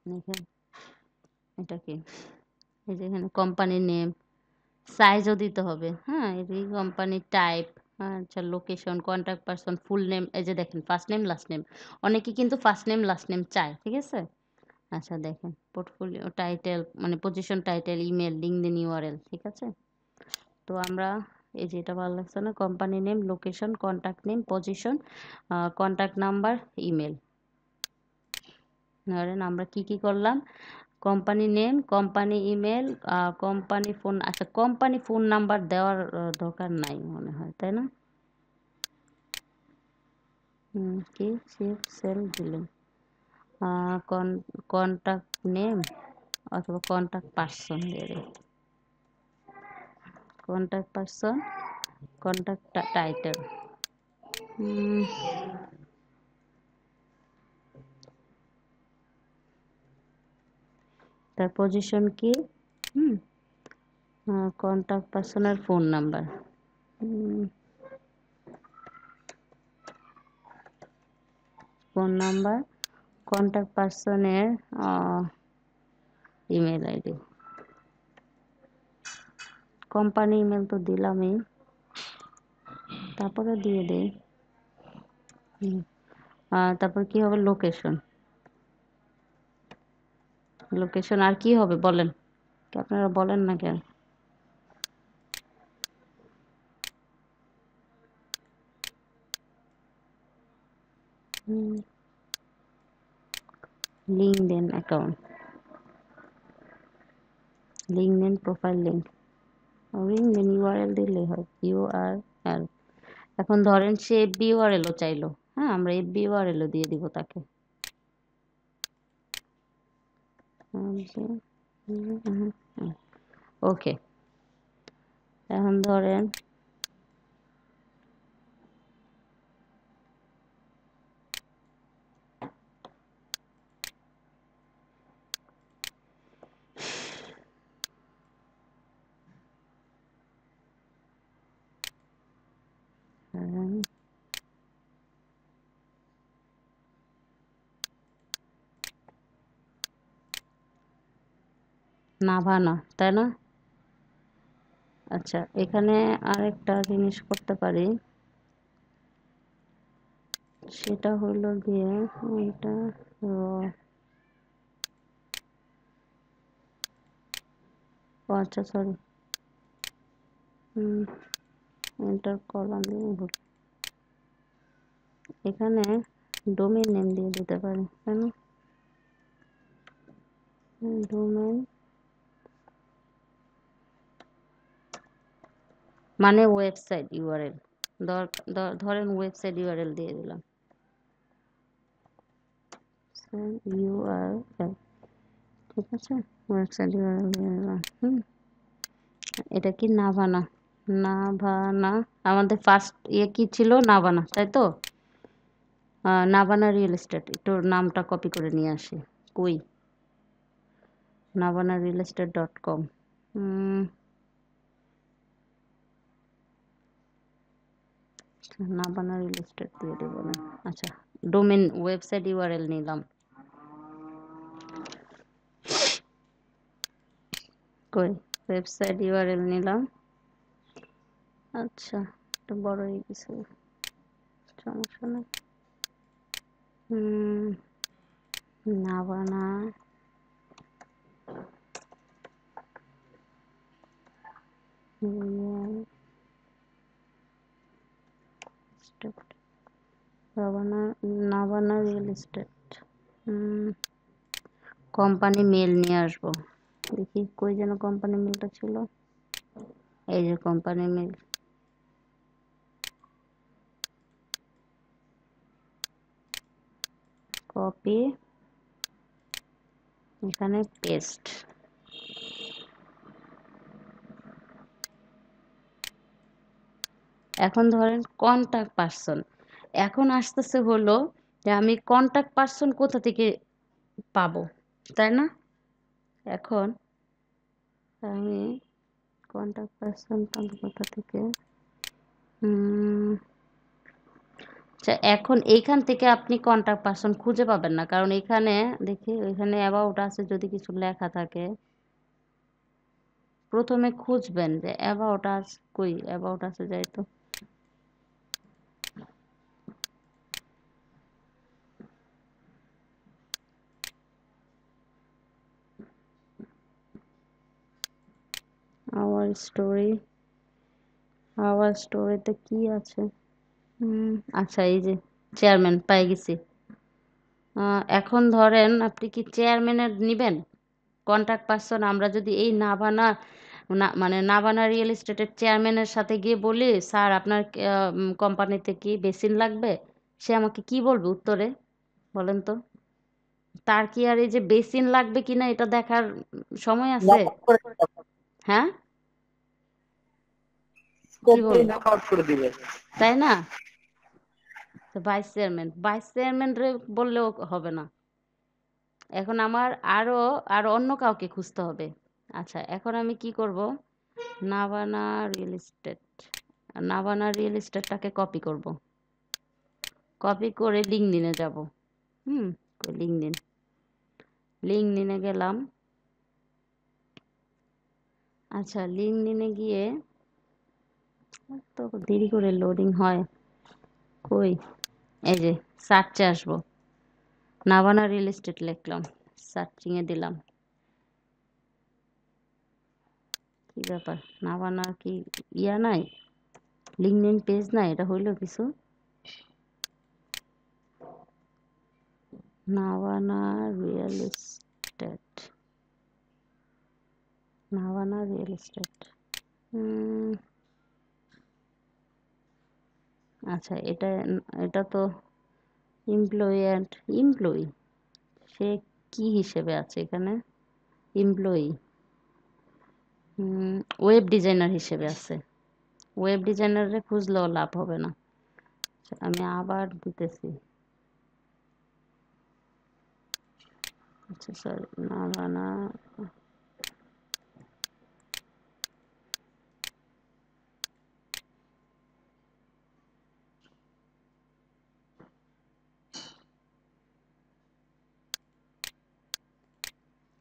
দেখেন এটা কি, এই যে এখানে কোম্পানির নেম, সাইজও দিতে হবে, হ্যাঁ, এই কোম্পানির টাইপ, আচ্ছা location, contact person, full name. এই যে দেখেন ফার্স্ট নেম লাস্ট নেম, অনেকে কিন্তু ফার্স্ট নেম লাস্ট নেম চায়, ঠিক আছে। আচ্ছা দেখেন পোর্টফোলিও টাইটেল মানে position title, email, LinkedIn URL, ঠিক আছে। তো আমরা এই যে এটা ভালো লাগছে না, company name, location, contact name, position, contact number, email. ধরেন আমরা কি কি করলাম, company name, company email, company phone. আচ্ছা কোম্পানি ফোন নাম্বার দেওয়ার দরকার নাই মনে হয়, তাই না। কি শিপ সেল দিলেন, কন্ট্যাক্ট নেম অথবা কন্ট্যাক্ট পারসন দিয়ে দেয়, কন্ট্যাক্ট পারসন, কন্ট্যাক্ট টাইটেল, তার পজিশন কি, কন্ট্যাক্ট পারসনের phone number, phone number, contact পারসনের ইমেল আইডি। কোম্পানি ইমেল তো দিলামই, তারপরে দিয়ে দেই। তারপর কি হবে, লোকেশন, লোকেশন আর কি হবে বলেন, আপনারা বলেন না কেন। LinkedIn account, LinkedIn profile link, LinkedIn URL দিলেই হয়, ইউআরএল। এখন ধরেন সে এফবি ইউআরএলও চাইলো, হ্যাঁ আমরা এফবি ইউআরএলও দিয়ে দিব তাকে। ওকে, এখন ধরেন নাভানা, তাই না? আচ্ছা, এখানে আরেকটা জিনিস করতে পারি, সেটা হলো গিয়ে এটা আচ্ছা সরি, এন্টার কলাম দিয়ে ভুল, এখানে ডোমেইন নেম দিয়ে দিতে পারি, তাই না? ডোমেইন মানে ওয়েবসাইট ইউআরএল, ধরেন ওয়েবসাইট ইউআরএল দিয়ে দিলাম, ইউআরএল, ঠিক আছে, ওয়েবসাইট ইউআরএল দিয়ে দিলাম। এটা কি নাভানা, নাভানা আমাদের ফার্স্ট ইয়ে কি ছিল, নাভানা, তাই তো? নাভানা রিয়েল এস্টেট, একটু নামটা কপি করে নিয়ে আসি, কই, Navana real estate .com, Navana real estate দিয়ে দেবো না। আচ্ছা, ডোমেন ওয়েবসাইট ইউআরএল নিলাম, কই ওয়েবসাইট ইউআরএল নিলাম। আচ্ছা, একটু বড় হয়ে গেছে, সমস্যা নেই। Navana real estate, Navana real estate, company mail নিয়ে আসবো, দেখি কই যেন কোম্পানি মেলটা ছিল, এই যে কোম্পানি মেল, কপি, এখানে পেস্ট। এখন ধরেন কন্টাক্ট পারসন, এখন আসতেছে হলো যে আমি কন্টাক্ট পারসন কোথা থেকে পাবো, তাই না? এখন আমি কন্টাক্ট পারসন পাবো কোথা থেকে? আচ্ছা, এখন এইখান থেকে আপনি কন্টাক্ট পারসন খুঁজে পাবেন না, কারণ এখানে দেখি এখানে অ্যাবাউট আছে, যদি কিছু লেখা থাকে প্রথমে খুঁজবেন যে অ্যাবাউট আছে, কই অ্যাবাউট আছে, যাই তো, আওয়ার স্টোরি, আওয়ার স্টোরিতে কি আছে? আচ্ছা, এই যে চেয়ারম্যান পাই গেছি। এখন ধরেন আপনি কি চেয়ারম্যানের নিবেন কন্টাক্ট পারসন? আমরা যদি এই নাভানা মানে নাভানা রিয়েল এস্টেটের চেয়ারম্যানের সাথে গিয়ে বলি, স্যার আপনার কোম্পানিতে কি বেসিন লাগবে, সে আমাকে কি বলবে উত্তরে বলেন তো? তার কি আর এই যে বেসিন লাগবে কিনা এটা দেখার সময় আছে? হ্যাঁ, কি বল, করে দিবে। তাই না? তো ভাইস চেয়ারম্যান রে বললেও হবে না, এখন আমার আরো অন্য কাউকে খুঁজতে হবে। আচ্ছা, এখন আমি কি করব, Navana real estate, Navana real এস্টেটটাকে কপি করব, কপি করে লিঙ্কডইনে যাব। লিঙ্কডইন, লিঙ্কডইনে গেলাম। আচ্ছা, লিঙ্কডইনে গিয়ে তো দেরি করে লোডিং হয়, কই, এই যে সার্চে আসবো, নাভানা রিয়েল এস্টেট লিখলাম, সার্চিংয়ে দিলাম, কি ব্যাপার, নাভানার কি ইয়া নাই, লিঙ্কডইন পেজ নাই, এটা হইলো কিছু? Navana real estate, Navana real estate. আচ্ছা, এটা এটা তো এমপ্লয়ি অ্যান্ড এমপ্লয়ি, সে কি হিসেবে আছে এখানে? এমপ্লয়ি, ওয়েব ডিজাইনার হিসেবে আছে। ওয়েব ডিজাইনারে খুঁজলেও লাভ হবে না। আচ্ছা, আমি আবার দিতেছি। আচ্ছা সরি, নাভানা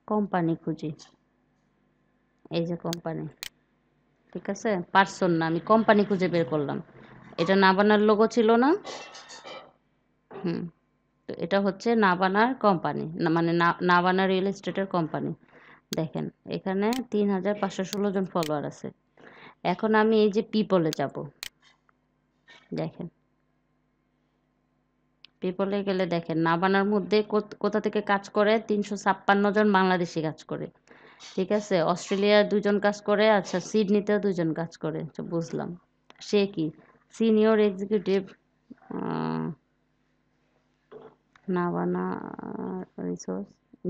কোম্পানি খুঁজি। এই যে কোম্পানি, ঠিক আছে, পার্সন না, আমি কোম্পানি খুঁজে বের করলাম। এটা নাভানার লোগো ছিল না? হুম, তো এটা হচ্ছে নাভানার কোম্পানি, মানে নাভানা রিয়েল এস্টেটের কোম্পানি। দেখেন এখানে 3516 জন ফলোয়ার আছে। এখন আমি এই যে পিপলে যাব, দেখেন পিপলে গেলে দেখেন নাভানার মধ্যে কোথা থেকে কাজ করে, 356 জন বাংলাদেশি কাজ করে, ঠিক আছে। অস্ট্রেলিয়ার 2 জন কাজ করে, আচ্ছা সিডনিতেও 2 জন কাজ করে, আচ্ছা বুঝলাম। সে কি senior executive Navana resource,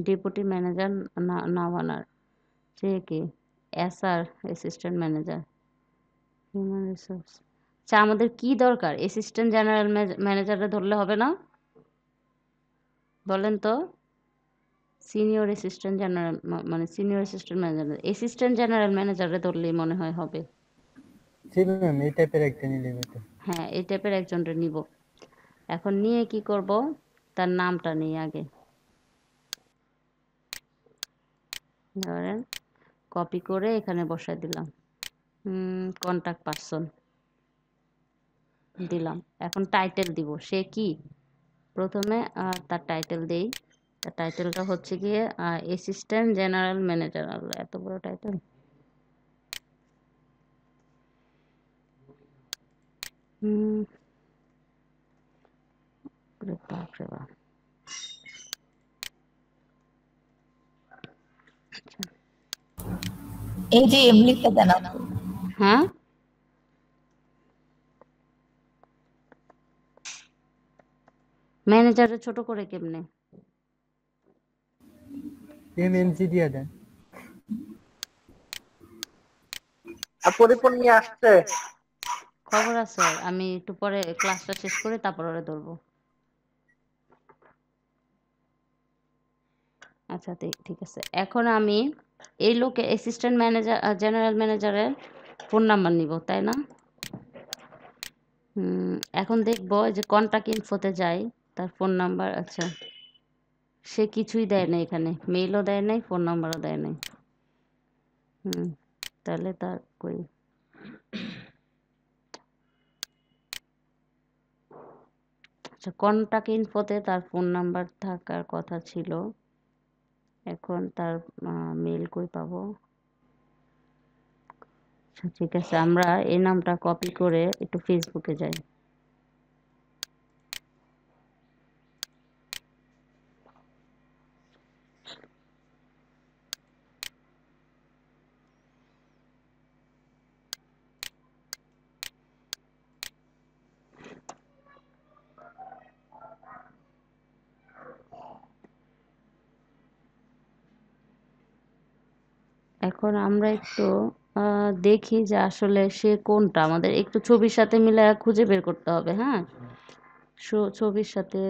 deputy manager নাভানার। সে কি SR, assistant manager human resource. আচ্ছা আমাদের কি দরকার? অ্যাসিস্ট্যান্ট জেনারেল ম্যানেজারে ধরলে হবে না? বলেন তো। সিনিয়র অ্যাসিস্ট্যান্ট জেনারেল, মানে senior assistant manager, assistant general ম্যানেজারে ধরলেই মনে হয় হবে। জি ম্যাম, এই টাইপের একটা নিলে হতো। হ্যাঁ, এই টাইপের একজনটা নিব। এখন নিয়ে কি করব? তার নামটা নিই আগে। ধরেন কপি করে এখানে বসায় দিলাম। কন্টাক্ট পারসন দিলাম। এখন টাইটেল দিব। সে কি? প্রথমে তার টাইটেল দেই। তার টাইটেলটা হচ্ছে গিয়ে অ্যাসিস্ট্যান্ট জেনারেল ম্যানেজার। এত বড় টাইটেল। হুম, বাপরে বাপ। এই যে এম লিখে দেন আপু। হ্যাঁ, ম্যানেজারে ছোট করে কেমনে? এমএনজি দিয়ে দেন। পরিপূর্ণ নিয়ে আসছে। খবর আছে ওর। আমি একটু পরে ক্লাসটা শেষ করে তারপর ওরে ধরবো। আচ্ছা ঠিক আছে। এখন আমি এই লোকে অ্যাসিস্ট্যান্ট ম্যানেজার, জেনারেল ম্যানেজারের ফোন নাম্বার নিব, তাই না? এখন দেখবো যে কন্টাক্ট ইনফোতে যাই, তার ফোন নাম্বার। আচ্ছা, সে কিছুই দেয় না এখানে, মেইলও দেয় নাই, ফোন নাম্বারও দেয় নাই। তাহলে তার কই? আচ্ছা, কন্টাক্ট ইনফোতে তার ফোন নাম্বার থাকার কথা ছিল। এখন তার মেইল কই পাবো? আচ্ছা ঠিক আছে, আমরা এই নামটা কপি করে একটু ফেসবুকে যাই। এখন আমরা একটু দেখি যে আসলে সে কোনটা, আমাদের একটু ছবির সাথে মিলে খুঁজে বের করতে হবে। হ্যাঁ, ছবির সাথে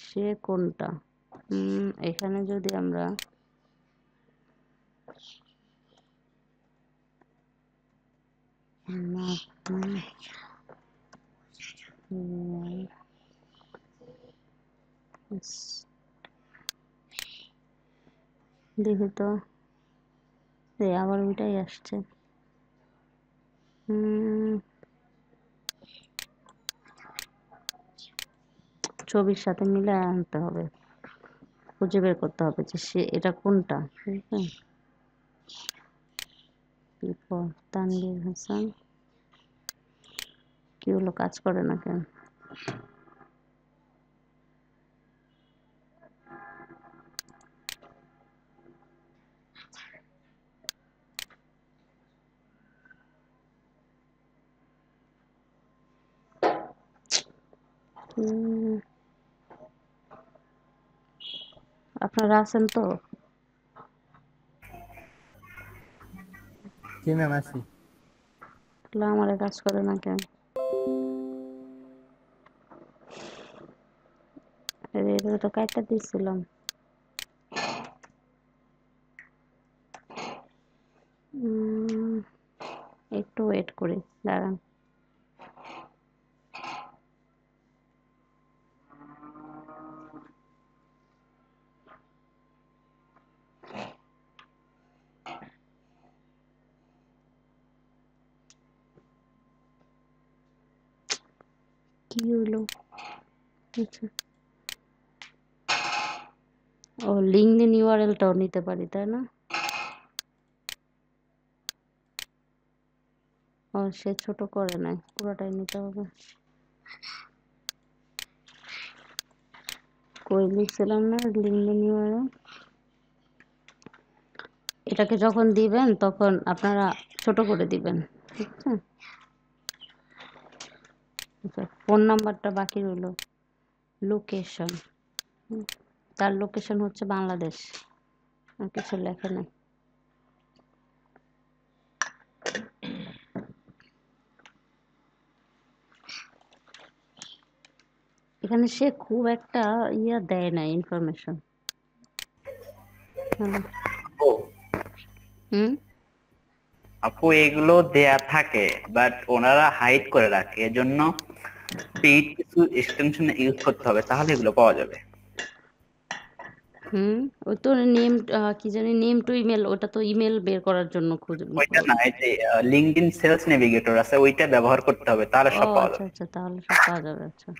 সে কোনটা। এখানে যদি আমরা দেখি তো, আবার ওইটাই আসছে। ছবির সাথে মিলে আনতে হবে, খুঁজে বের করতে হবে যে সে এটা কোনটা। তানভীর হাসান, কি হলো, কাজ করে না কেন? উম, আপনারা আছেন তো? জি ম্যাম আছি। তাহলে আমারে কাজ করে না কেন? এটা তো কাইটা দিছিলাম। উম, একটু ওয়েট করি, দাঁড়ান। কি হইলো? আচ্ছা। ও লিঙ্কডইন ইউআরএলটাও নিতে পারি, তাই না? ও সে ছোট করে নাই, পুরোটাই নিতে হবে। কই লিখছিলাম না লিঙ্কডইন ইউআরএল? এটাকে যখন দিবেন তখন আপনারা ছোট করে দিবেন, ঠিক আছে? আচ্ছা, ফোন নাম্বারটা বাকি রইল। লোকেশন, তার লোকেশন হচ্ছে বাংলাদেশ, আর কিছু লেখে নাই। এখানে সে খুব একটা দেয় না ইনফরমেশন। ও হুম। আপু, এগুলো দেয়া থাকে বাট ওনারা হাইড করে রাখে, এজন্য পেইড কিছু এক্সটেনশন ইউজ করতে হবে, তাহলে এগুলো পাওয়া যাবে। হুম, ওই তো নেম, কি জানি, নেম টু ইমেল, ওটা তো ইমেল বের করার জন্য খুঁজে। ওইটা না, এই যে লিঙ্কডইন সেলস নেভিগেটর আছে, ওইটা ব্যবহার করতে হবে, তাহলে ও সব পাওয়া আচ্ছা যাবে। আচ্ছা, তাহলে সব পাওয়া যাবে। আচ্ছা,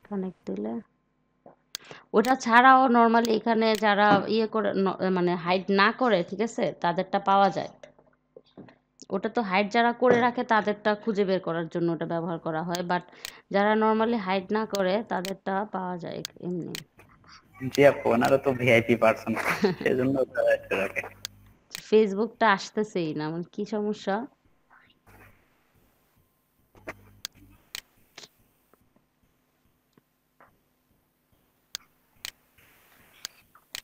কানেক্ট দিলে ওটা ছাড়াও নর্মালি এখানে যারা করে মানে হাইড না করে, ঠিক আছে, তাদেরটা পাওয়া যায়। ওটা তো হাইড যারা করে রাখে তাদেরটা খুঁজে বের করার জন্য ওটা ব্যবহার করা হয়, বাট যারা নর্মালি হাইড না করে তাদেরটা পাওয়া যায় এমনি। জি আপু, ওনারা তো ভিআইপি পার্সন, সেজন্য ওরা এটা রাখে। ফেসবুকটা আসতেছেই না, মানে কি সমস্যা?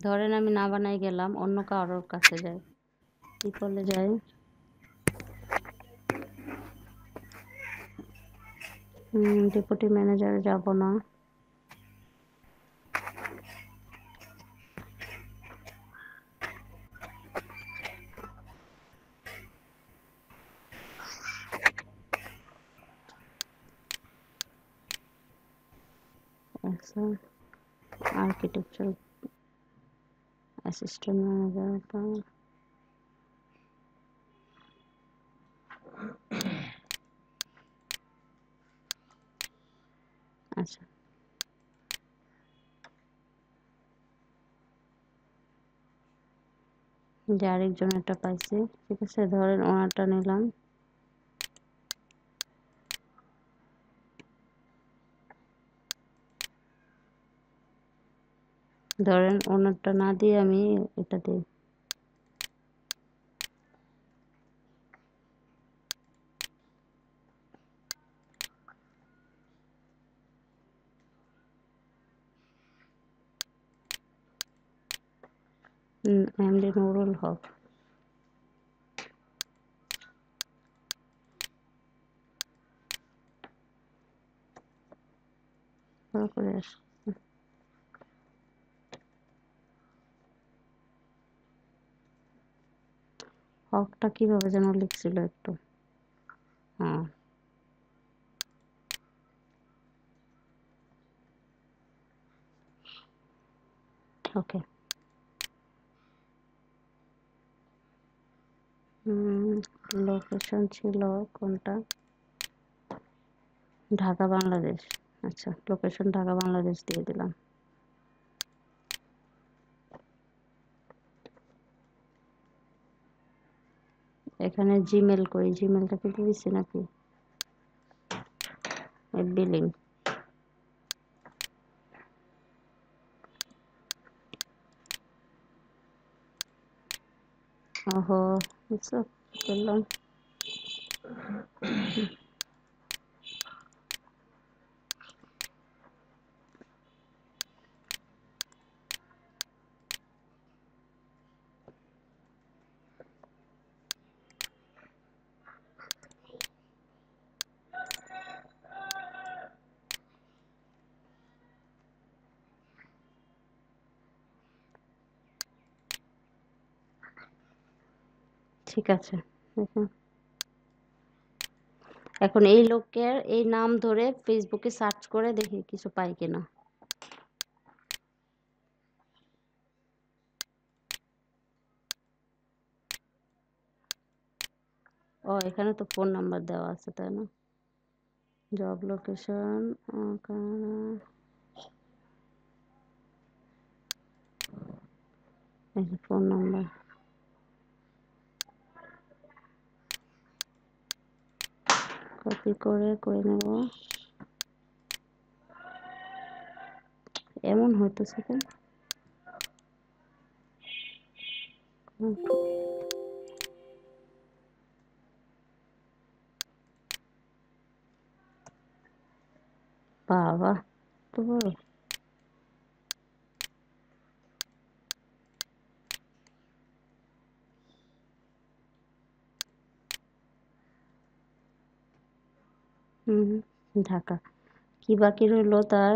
ধরেন আমি না বানাই গেলাম, অন্য কারোর কাছে যাই, কি করলে যাই? ডেপুটি ম্যানেজারে যাব না। আচ্ছা, আর্কিটেকচার অ্যাসিস্ট্যান্ট ম্যানেজার। আচ্ছা, যে আরেকজনেরটা পাইছি, ঠিক আছে, ধরেন ওনারটা নিলাম। ধরেন ওনারটা না দিয়ে আমি এটা দিই। এমডি নুরুল হক। ভালো করে আসছে। হকটা কিভাবে যেন লিখছিল একটু। হ্যাঁ, ওকে। লোকেশন ছিল কোনটা? ঢাকা বাংলাদেশ। আচ্ছা, লোকেশন ঢাকা বাংলাদেশ দিয়ে দিলাম। এখানে জিমেল কই, জিমেলটা কি দিয়েছি নাকি? বিলিং। ওহো, বুঝছো, করলাম। ঠিক আছে। দেখুন এখন এই লোকের এই নাম ধরে ফেসবুকে সার্চ করে দেখি কিছু পাই কিনা। ও এখানে তো ফোন নাম্বার দেওয়া আছে তাই না? Job location, phone number. Copy করে নেব। এমন হইতেছে কেন? বাবা তো বড়। ঢাকা। কি বাকি রইলো তার?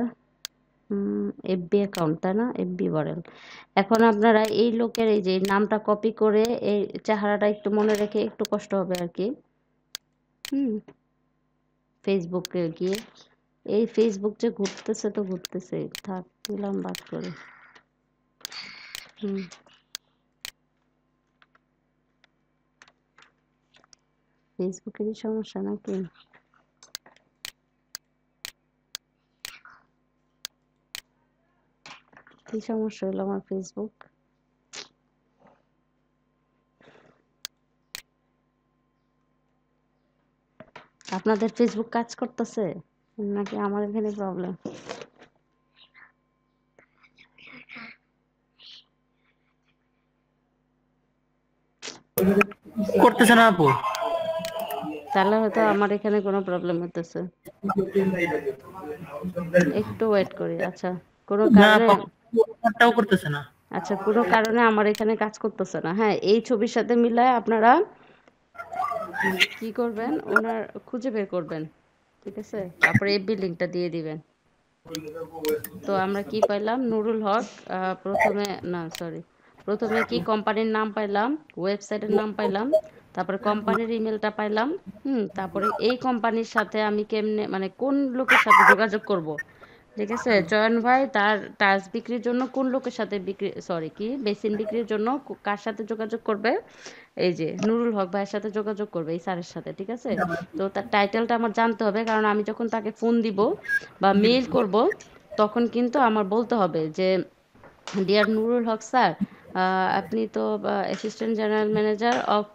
এফবি অ্যাকাউন্ট তাই না? এফবি ওয়ারেল। এখন আপনারা এই লোকের এই যে নামটা কপি করে এই চেহারাটা একটু মনে রেখে একটু কষ্ট হবে আর কি। ফেসবুকে গিয়ে এই ফেসবুক যে ঘুরতেছে তো ঘুরতেছে, থাক দিলাম বাদ করে। ফেসবুকেরই সমস্যা নাকি? কি সমস্যা হলো আমার ফেসবুক? আপনাদের ফেসবুক কাজ করতেছে নাকি আমার এখানে প্রবলেম? করতেছে না আপু। তাহলে হয়তো আমার এখানে কোনো প্রবলেম হতেছে। একটু ওয়েট করি। আচ্ছা কোনো কারণে করতেছে না। আচ্ছা কোনো কারণে আমার এখানে কাজ করতেছে না। হ্যাঁ এই ছবির সাথে মিলায় আপনারা কি করবেন, ওনার খুঁজে বের করবেন, ঠিক আছে? তারপরে এফবি লিঙ্কটা দিয়ে দিবেন। তো আমরা কি পাইলাম? নুরুল হক। প্রথমে না সরি, প্রথমে কি কোম্পানির নাম পাইলাম, ওয়েবসাইটের নাম পাইলাম, তারপরে কোম্পানির ইমেলটা পাইলাম। তারপরে এই কোম্পানির সাথে আমি কেমনে মানে কোন লোকের সাথে যোগাযোগ করব, ঠিক আছে? চয়ন ভাই তার টাইলস বিক্রির জন্য কোন লোকের সাথে বেসিন বিক্রির জন্য কার সাথে যোগাযোগ করবে? এই যে নুরুল হক ভাইয়ের সাথে যোগাযোগ করবে, এই স্যারের সাথে, ঠিক আছে? তো তার টাইটেলটা আমার জানতে হবে, কারণ আমি যখন তাকে ফোন দিব বা মেইল করব তখন কিন্তু আমার বলতে হবে যে ডিয়ার নুরুল হক স্যার, আপনি তো assistant general manager of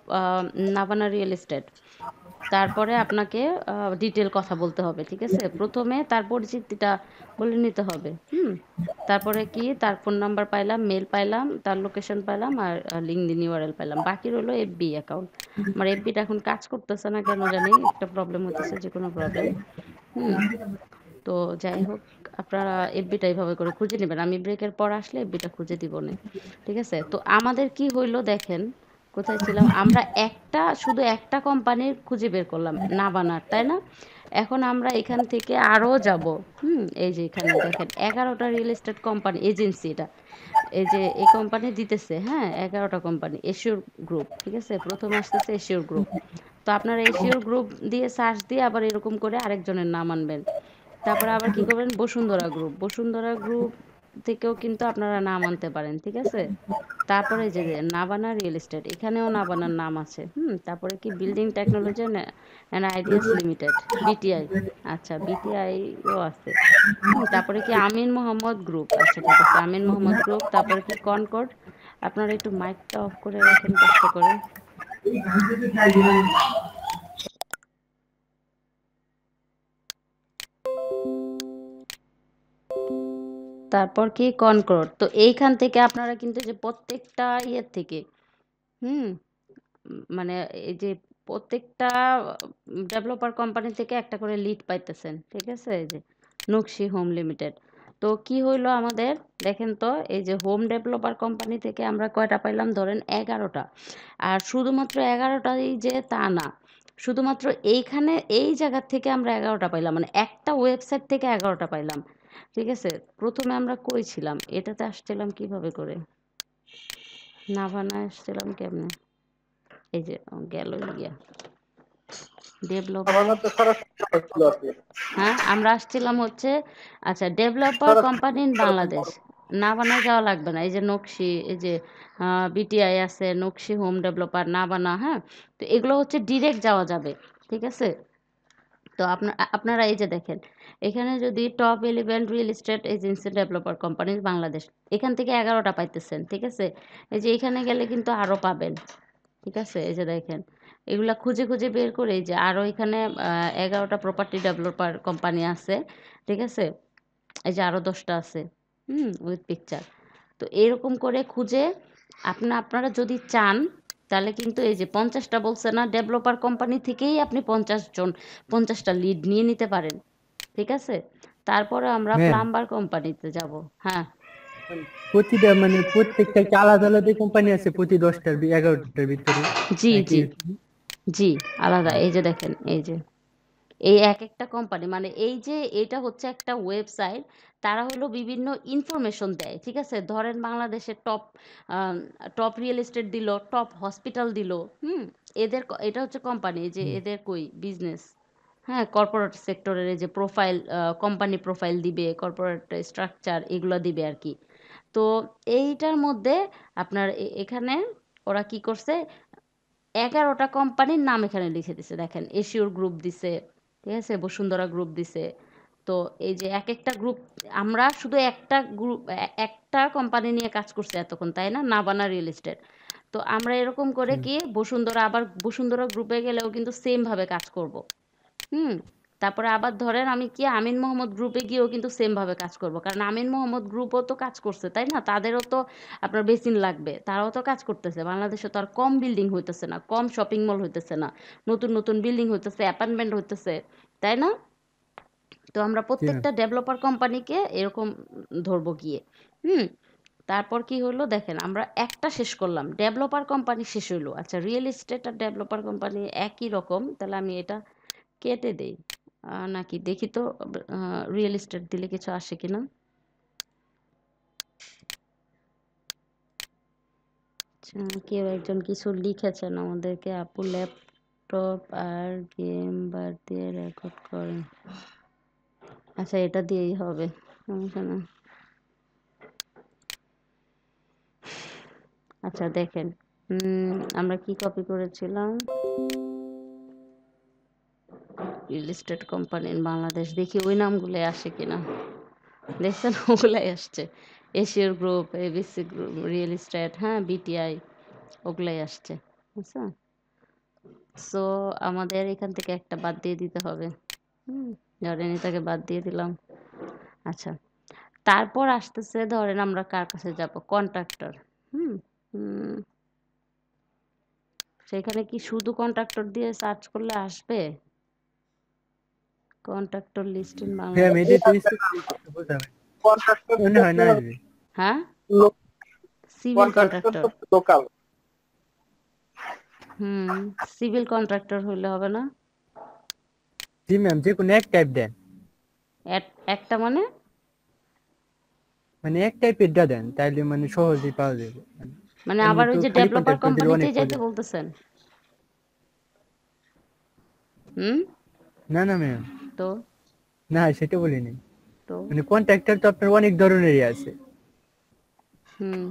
Navana real estate. তারপরে আপনাকে ডিটেল কথা বলতে হবে, ঠিক আছে? প্রথমে তার পরিচিতিটা বলে নিতে হবে। তারপরে কি তার ফোন নাম্বার পাইলাম, মেল পাইলাম, তার লোকেশন পাইলাম আর লিঙ্কডইন ইউআরএল পাইলাম। বাকি রইলো এফবি অ্যাকাউন্ট। আমার এফবিটা এখন কাজ করতেছে না কেন জানি, একটা প্রবলেম হতেছে, যে কোনো প্রবলেম। তো যাই হোক আপনারা এফবিটা এইভাবে করে খুঁজে নেবেন। আমি ব্রেকের পর আসলে এফবিটা খুঁজে দিব না, ঠিক আছে? তো আমাদের কি হইলো দেখেন, কোথায় ছিলাম আমরা? শুধু একটা কোম্পানির খুঁজে বের করলাম, নাভানার, তাই না? এখন আমরা এখান থেকে আরও যাব। এই যে এখানে দেখেন 11টা রিয়েল এস্টেট কোম্পানি এজেন্সি, এটা এই যে এই কোম্পানি দিতেছে, হ্যাঁ 11টা কোম্পানি। এশিওর গ্রুপ, ঠিক আছে? প্রথমে আসতেছে এশিওর গ্রুপ। তো আপনারা এশিওর গ্রুপ দিয়ে সার্চ দিয়ে আবার এরকম করে আরেকজনের নাম আনবেন। তারপরে আবার কি করবেন? বসুন্ধরা গ্রুপ। বসুন্ধরা গ্রুপ থেকেও কিন্তু আপনারা নাম আনতে পারেন, ঠিক আছে? তারপরে যে নাভানা রিয়েল এস্টেট, এখানেও নাভানার নাম আছে। তারপরে কি building technology and ideas limited, BTI. আচ্ছা বিটিআইও আছে। তারপরে কি আমিন মোহাম্মদ গ্রুপ। আচ্ছা ঠিক আছে, আমিন মোহাম্মদ গ্রুপ। তারপরে কি কনকর্ড। আপনারা একটু মাইকটা অফ করে রাখেন কষ্ট করে। তারপর কি কনকর্ড। তো এইখান থেকে আপনারা কিন্তু যে প্রত্যেকটা ইয়ের থেকে হুম মানে এই যে প্রত্যেকটা ডেভেলপার কোম্পানি থেকে একটা করে লিড পাইতেছেন, ঠিক আছে? এই যে নকশি হোম লিমিটেড। তো কি হইলো আমাদের দেখেন তো, এই যে হোম ডেভেলপার কোম্পানি থেকে আমরা কয়টা পাইলাম? ধরেন 11টা। আর শুধুমাত্র 11টাই যে তা না, শুধুমাত্র এইখানে এই জায়গা থেকে আমরা 11টা পাইলাম, মানে একটা ওয়েবসাইট থেকে 11টা পাইলাম, ঠিক আছে? প্রথমে আমরা কই ছিলাম? এটাতে আসছিলাম কিভাবে করে? নাভানা আসছিলাম কেমনে? এই যে গেল গিয়া ডেভেলপার। আমার তো সরাসরি ছিল আর কি। হ্যাঁ, আমরা আসছিলাম হচ্ছে আচ্ছা ডেভেলপার সরাসরি কোম্পানি ইন বাংলাদেশ। না বানায় যাওয়া লাগবে না। এই যে নকশি, এই যে বিটিআই আছে, নকশি হোম ডেভেলপার, না বানা, হ্যাঁ? তো এগুলো হচ্ছে ডিরেক্ট যাওয়া যাবে। ঠিক আছে? তো আপনারা এই যে দেখেন, এখানে যদি top 11 real estate agency developer companies Bangladesh, এখান থেকে 11টা পাইতেছেন। ঠিক আছে? এই যে এখানে গেলে কিন্তু আরো পাবেন। ঠিক আছে? এই যে দেখেন, এগুলা খুঁজে খুঁজে বের করে এই যে আরো এখানে 11টা প্রপার্টি ডেভেলপার কোম্পানি আছে। ঠিক আছে? এই যে আরো 10টা আছে, উইথ পিকচার। তো এরকম করে খুঁজে আপনারা যদি চান তাহলে কিন্তু এই যে 50টা বলছে না, ডেভেলপার কোম্পানি থেকেই আপনি 50টা লিড নিয়ে নিতে পারেন। ঠিক আছে? তারপরে আমরা ম্যাম প্লাম্বার কোম্পানিতে যাব। হ্যাঁ, প্রতিটা মানে প্রত্যেকটা কি আলাদা আলাদা কোম্পানি আছে প্রতি 10টার 11টার ভিতরে জি নাকি? জি জি, আলাদা। এই যে দেখেন, এই যে এই এক একটা কোম্পানি, মানে এই যে এটা হচ্ছে একটা ওয়েবসাইট, তারা হলো বিভিন্ন ইনফরমেশন দেয়। ঠিক আছে? ধরেন বাংলাদেশের টপ রিয়েল এস্টেট দিল, টপ হসপিটাল দিল। এটা হচ্ছে কোম্পানি, যে হুম, এদের কই বিজনেস। হ্যাঁ, কর্পোরেট সেক্টরের এই যে প্রোফাইল, কোম্পানি প্রোফাইল দিবে, কর্পোরেট স্ট্রাকচার এগুলো দিবে আর কি। তো এইটার মধ্যে আপনার এখানে ওরা কি করছে, 11টা কোম্পানির নাম এখানে লিখে দিছে। দেখেন, এশিওর গ্রুপ দিছে, ঠিক আছে, বসুন্ধরা গ্রুপ দিছে। তো এই যে এক একটা গ্রুপ, আমরা শুধু একটা গ্রুপ, একটা কোম্পানি নিয়ে কাজ করছি এতক্ষণ, তাই না? নাবানা রিয়েল এস্টেট। তো আমরা এরকম করে হুম, কি বসুন্ধরা, আবার বসুন্ধরা গ্রুপে গেলেও কিন্তু সেম ভাবে কাজ করব। হুম তারপরে আবার ধরেন আমি কি আমিন মোহাম্মদ গ্রুপে গিয়েও কিন্তু সেম ভাবে কাজ করব, কারণ আমিন মোহাম্মদ গ্রুপও তো কাজ করছে, তাই না? তাদেরও তো আপনার বেসিন লাগবে, তারাও তো কাজ করতেছে। বাংলাদেশে তো আর কম বিল্ডিং হইতেছে না, কম শপিং মল হইতেছে না, নতুন নতুন বিল্ডিং হইতেছে, অ্যাপার্টমেন্ট হইতেছে, তাই না? তো আমরা জি ম্যাম। প্রত্যেকটা ডেভেলপার কোম্পানিকে এরকম ধরবো গিয়ে। হুম তারপর কি হলো দেখেন, আমরা একটা শেষ করলাম, ডেভেলপার কোম্পানি শেষ হইলো। আচ্ছা, রিয়েল এস্টেট আর ডেভেলপার কোম্পানি একই রকম, তাহলে আমি এটা কেটে দেই। নাকি দেখি তো, রিয়েল এস্টেট দিলে কিছু আসে কিনা। আচ্ছা, কেউ একজন কিছু লিখেছেন আমাদেরকে, আপু ল্যাপটপ আর গেম বার দিয়ে রেকর্ড করেন। আচ্ছা, এটা দিয়েই হবে, সমস্যা না। আচ্ছা দেখেন, আমরা কি কপি করেছিলাম, real estate company in Bangladesh, দেখি ওই নামগুলো আসে কিনা। দেখছেন, ওগুলাই আসছে, এশিয়ার group, ABC group, real estate, হ্যাঁ, বিটিআই, ওগুলাই আসছে। বুঝছো? সো আমাদের এখান থেকে একটা বাদ দিয়ে দিতে হবে। হুম ধরেন এটাকে বাদ দিয়ে দিলাম। আচ্ছা, তারপর আসতেছে, ধরেন আমরা কার কাছে যাব, কন্ট্রাক্টর। হুম হুম, সেখানে কি শুধু কন্ট্রাক্টর দিয়ে সার্চ করলে আসবে? Contractor list in ma'am Bangladesh. এটা তো স্পেসিফিক কিছু বোঝাবে কন্ট্রাক্টর মনে হয় না আসবে। হ্যাঁ, সিভিল কন্ট্রাক্টর কন্ট্রাক্টর। তো লোকাল। হুম সিভিল কন্ট্রাক্টর হইলে হবে না? জি ম্যাম, যে কোনো এক টাইপ দেন, একটা মানে মানে এক টাইপের দেন তাইলে মানে সহজেই পাওয়া যাবে। মানে এমনি আবার তো ওই যে খালি ডেভেলপার কন্ট্রাক্টর দিলে অনেক কোম্পানিতেই যাইতে প্রজেক্ট। বলতেছেন? হুম না না ম্যাম, তো না সেটা বলিনি। তো মানে কন্ট্রাক্টর তো আপনার অনেক ধরনেরই আছে, হুম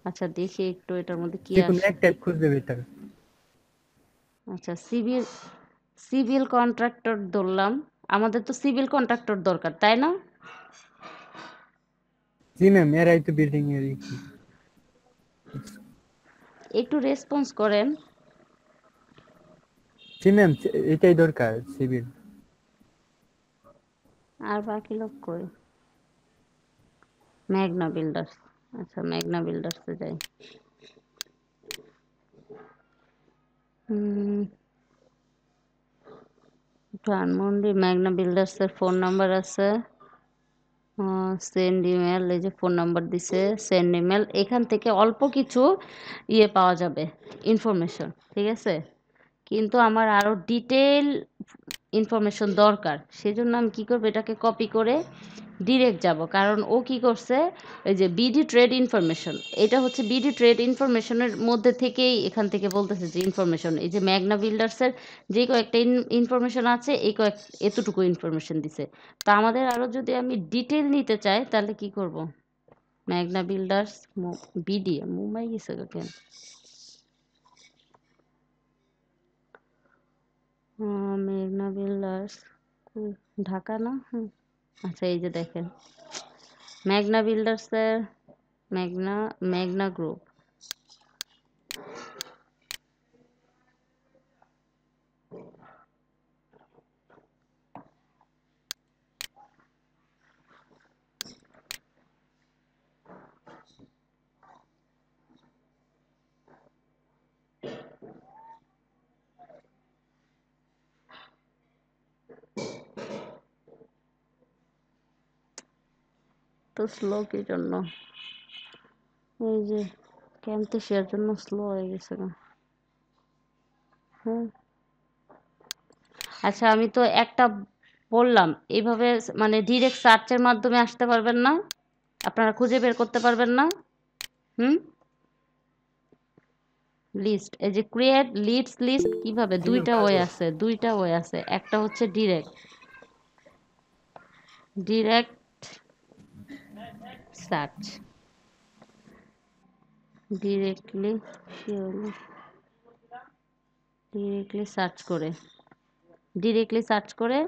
আচ্ছা, দেখি একটু এটার মধ্যে কি যে কোনো আসে। এক টাইপ খুঁজলে বেটার। আচ্ছা, সিভিল সিভিল কন্ট্রাক্টর ধরলাম। আমাদের তো সিভিল কন্ট্রাক্টর দরকার, তাই না? জি ম্যাম, এরাই তো বিল্ডিং এর একটু রেসপন্স করেন। জি ম্যাম, এটাই দরকার সিভিল। আর বাকি লোক কই? মেঘনা বিল্ডার্স। আচ্ছা, মেঘনা বিল্ডার্সে যাই। হুম ধানমন্ডি মেঘনা বিল্ডার্সের ফোন নাম্বার আছে, সেন্ড ইমেল, এই যে ফোন নাম্বার দিছে, সেন্ড ইমেল। এখান থেকে অল্প কিছু পাওয়া যাবে, ইনফরমেশন। ঠিক আছে, কিন্তু আমার আরো ডিটেল ইনফরমেশন দরকার, সেজন্য আমি কি করবো, এটাকে কপি করে ডিরেক্ট যাব, কারণ ও কি করছে, ওই যে বিডি ট্রেড ইনফরমেশন, এটা হচ্ছে বিডি ট্রেড ইনফরমেশনের মধ্যে থেকেই এখান থেকে বলতেছে যে ইনফরমেশন, এই যে ম্যাগনা বিল্ডার্সের যে কয়েকটা ইনফরমেশন আছে, এই এতটুকু ইনফরমেশন দিছে। তো আমাদের আরও যদি আমি ডিটেল নিতে চাই তাহলে কি করব, ম্যাগনা বিল্ডার্স বিডি মুম্বাই গেছে কেন, মেঘনা বিল্ডার্স ঢাকা না, আচ্ছা এই যে দেখেন মেঘনা বিল্ডার্সের মেঘনা মেঘনা গ্রুপ, তো স্লো কি জন্য, এই যে ক্যাম্পেশিয়ার জন্য স্লো হয়ে গেছে না। হ্যাঁ আচ্ছা, আমি তো একটা বললাম এইভাবে, মানে ডিরেক্ট সার্চের মাধ্যমে আসতে পারবেন না, আপনারা খুঁজে বের করতে পারবেন না। হুম, লিস্ট, এই যে ক্রিয়েট লিডস লিস্ট কিভাবে, দুইটা ওয়ে আছে, একটা হচ্ছে ডিরেক্ট ডিরেক্ট সার্চ, ডিরেক্টলি কি হলো, ডিরেক্টলি সার্চ করে,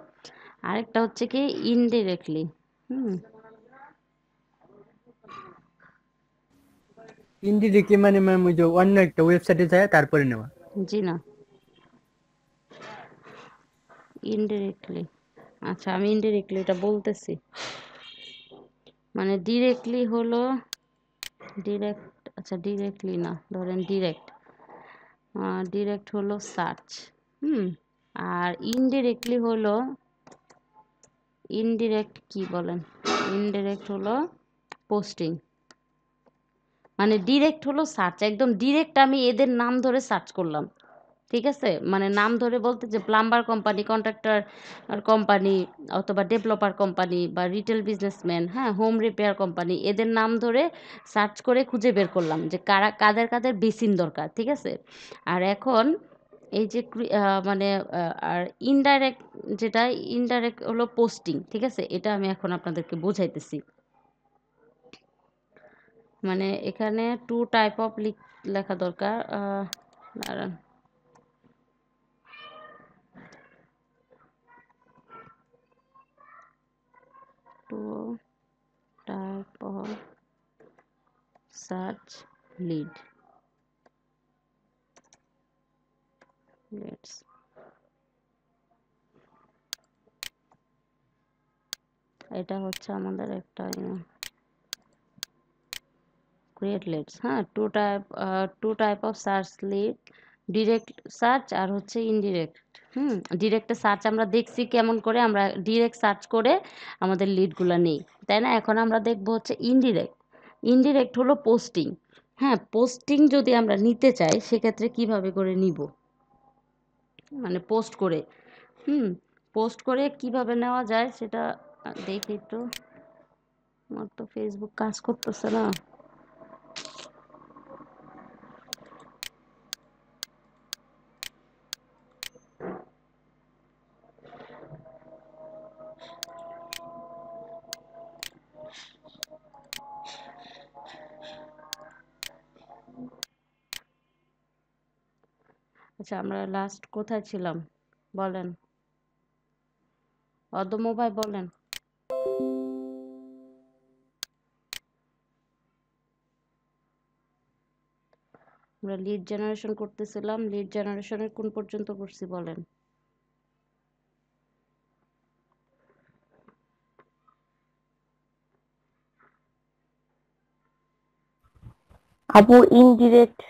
আরেকটা হচ্ছে কি ইনডিরেক্টলি। হুম, ইনডিরেক্টলি মানে ম্যাম ওই যে অন্য একটা ওয়েবসাইটে যায় তারপরে নেওয়া। জি না, ইনডিরেক্টলি, আচ্ছা আমি ইনডিরেক্টলি এটা বলতেছি, মানে ডিরেক্টলি হলো ডিরেক্ট, আচ্ছা ডিরেক্টলি না, ধরেন ডিরেক্ট, ডিরেক্ট হলো সার্চ। হুম, আর ইনডিরেক্টলি হলো, ইনডিরেক্ট কি বলেন, ইনডিরেক্ট হলো পোস্টিং, মানে ডিরেক্ট হলো সার্চ, একদম ডিরেক্ট আমি এদের নাম ধরে সার্চ করলাম, ঠিক আছে, মানে নাম ধরে বলতে যে প্লাম্বার কোম্পানি, কন্ট্রাক্টর কোম্পানি, অথবা ডেভেলপার কোম্পানি, বা রিটেল বিজনেসম্যান, হ্যাঁ হোম রিপেয়ার কোম্পানি, এদের নাম ধরে সার্চ করে খুঁজে বের করলাম যে কাদের কাদের বেসিন দরকার, ঠিক আছে। আর এখন এই যে মানে আর ইনডাইরেক্ট, যেটা ইনডাইরেক্ট হলো পোস্টিং, ঠিক আছে, এটা আমি এখন আপনাদেরকে বোঝাইতেছি। মানে এখানে টু টাইপ অফ লেখা দরকার, দাঁড়ান, two type of search lead, let's, এটা হচ্ছে আমাদের একটা ক্রিয়েট লিডস, হ্যাঁ two type of search lead, direct search আর হচ্ছে ইনডিরেক্ট। হুম, ডিরেক্টে সার্চ আমরা দেখছি কেমন করে, আমরা ডিরেক্ট সার্চ করে আমাদের লিডগুলো নেই, তাই না। এখন আমরা দেখবো হচ্ছে ইনডিরেক্ট, ইনডিরেক্ট হলো পোস্টিং। হ্যাঁ, পোস্টিং যদি আমরা নিতে চাই সেক্ষেত্রে কিভাবে করে নিব, মানে পোস্ট করে, হুম, পোস্ট করে কিভাবে নেওয়া যায় সেটা দেখি একটু, আমার তো ফেসবুক কাজ করতেছে না। আচ্ছা, আমরা লাস্ট কোথায় ছিলাম বলেন, অদম্য ভাই বলেন। আমরা লিড জেনারেশন করতেছিলাম, লিড জেনারেশনের কোন পর্যন্ত করছি বলেন। আপু ইনডিরেক্ট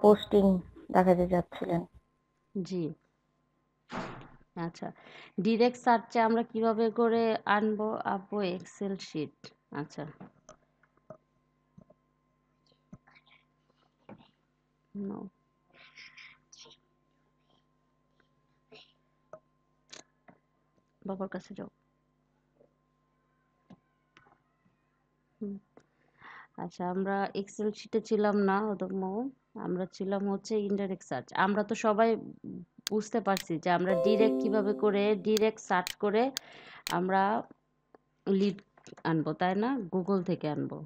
পোস্টিং দেখাতে যাচ্ছিলেন। জি, আচ্ছা, ডিরেক্ট সার্চে আমরা কিভাবে করে আনবো আপু, এক্সেল শিট, আচ্ছা নো, বাবার কাছে যাও। হুম। আচ্ছা, আমরা এক্সেল শিটে ছিলাম না অদম্য, আমরা ছিলাম হচ্ছে ইনডাইরেক্ট সার্চ। আমরা তো সবাই বুঝতে পারছি যে আমরা ডিরেক্ট কিভাবে করে ডিরেক্ট সার্চ করে আমরা লিড আনবো, তাই না? গুগল থেকে আনবো।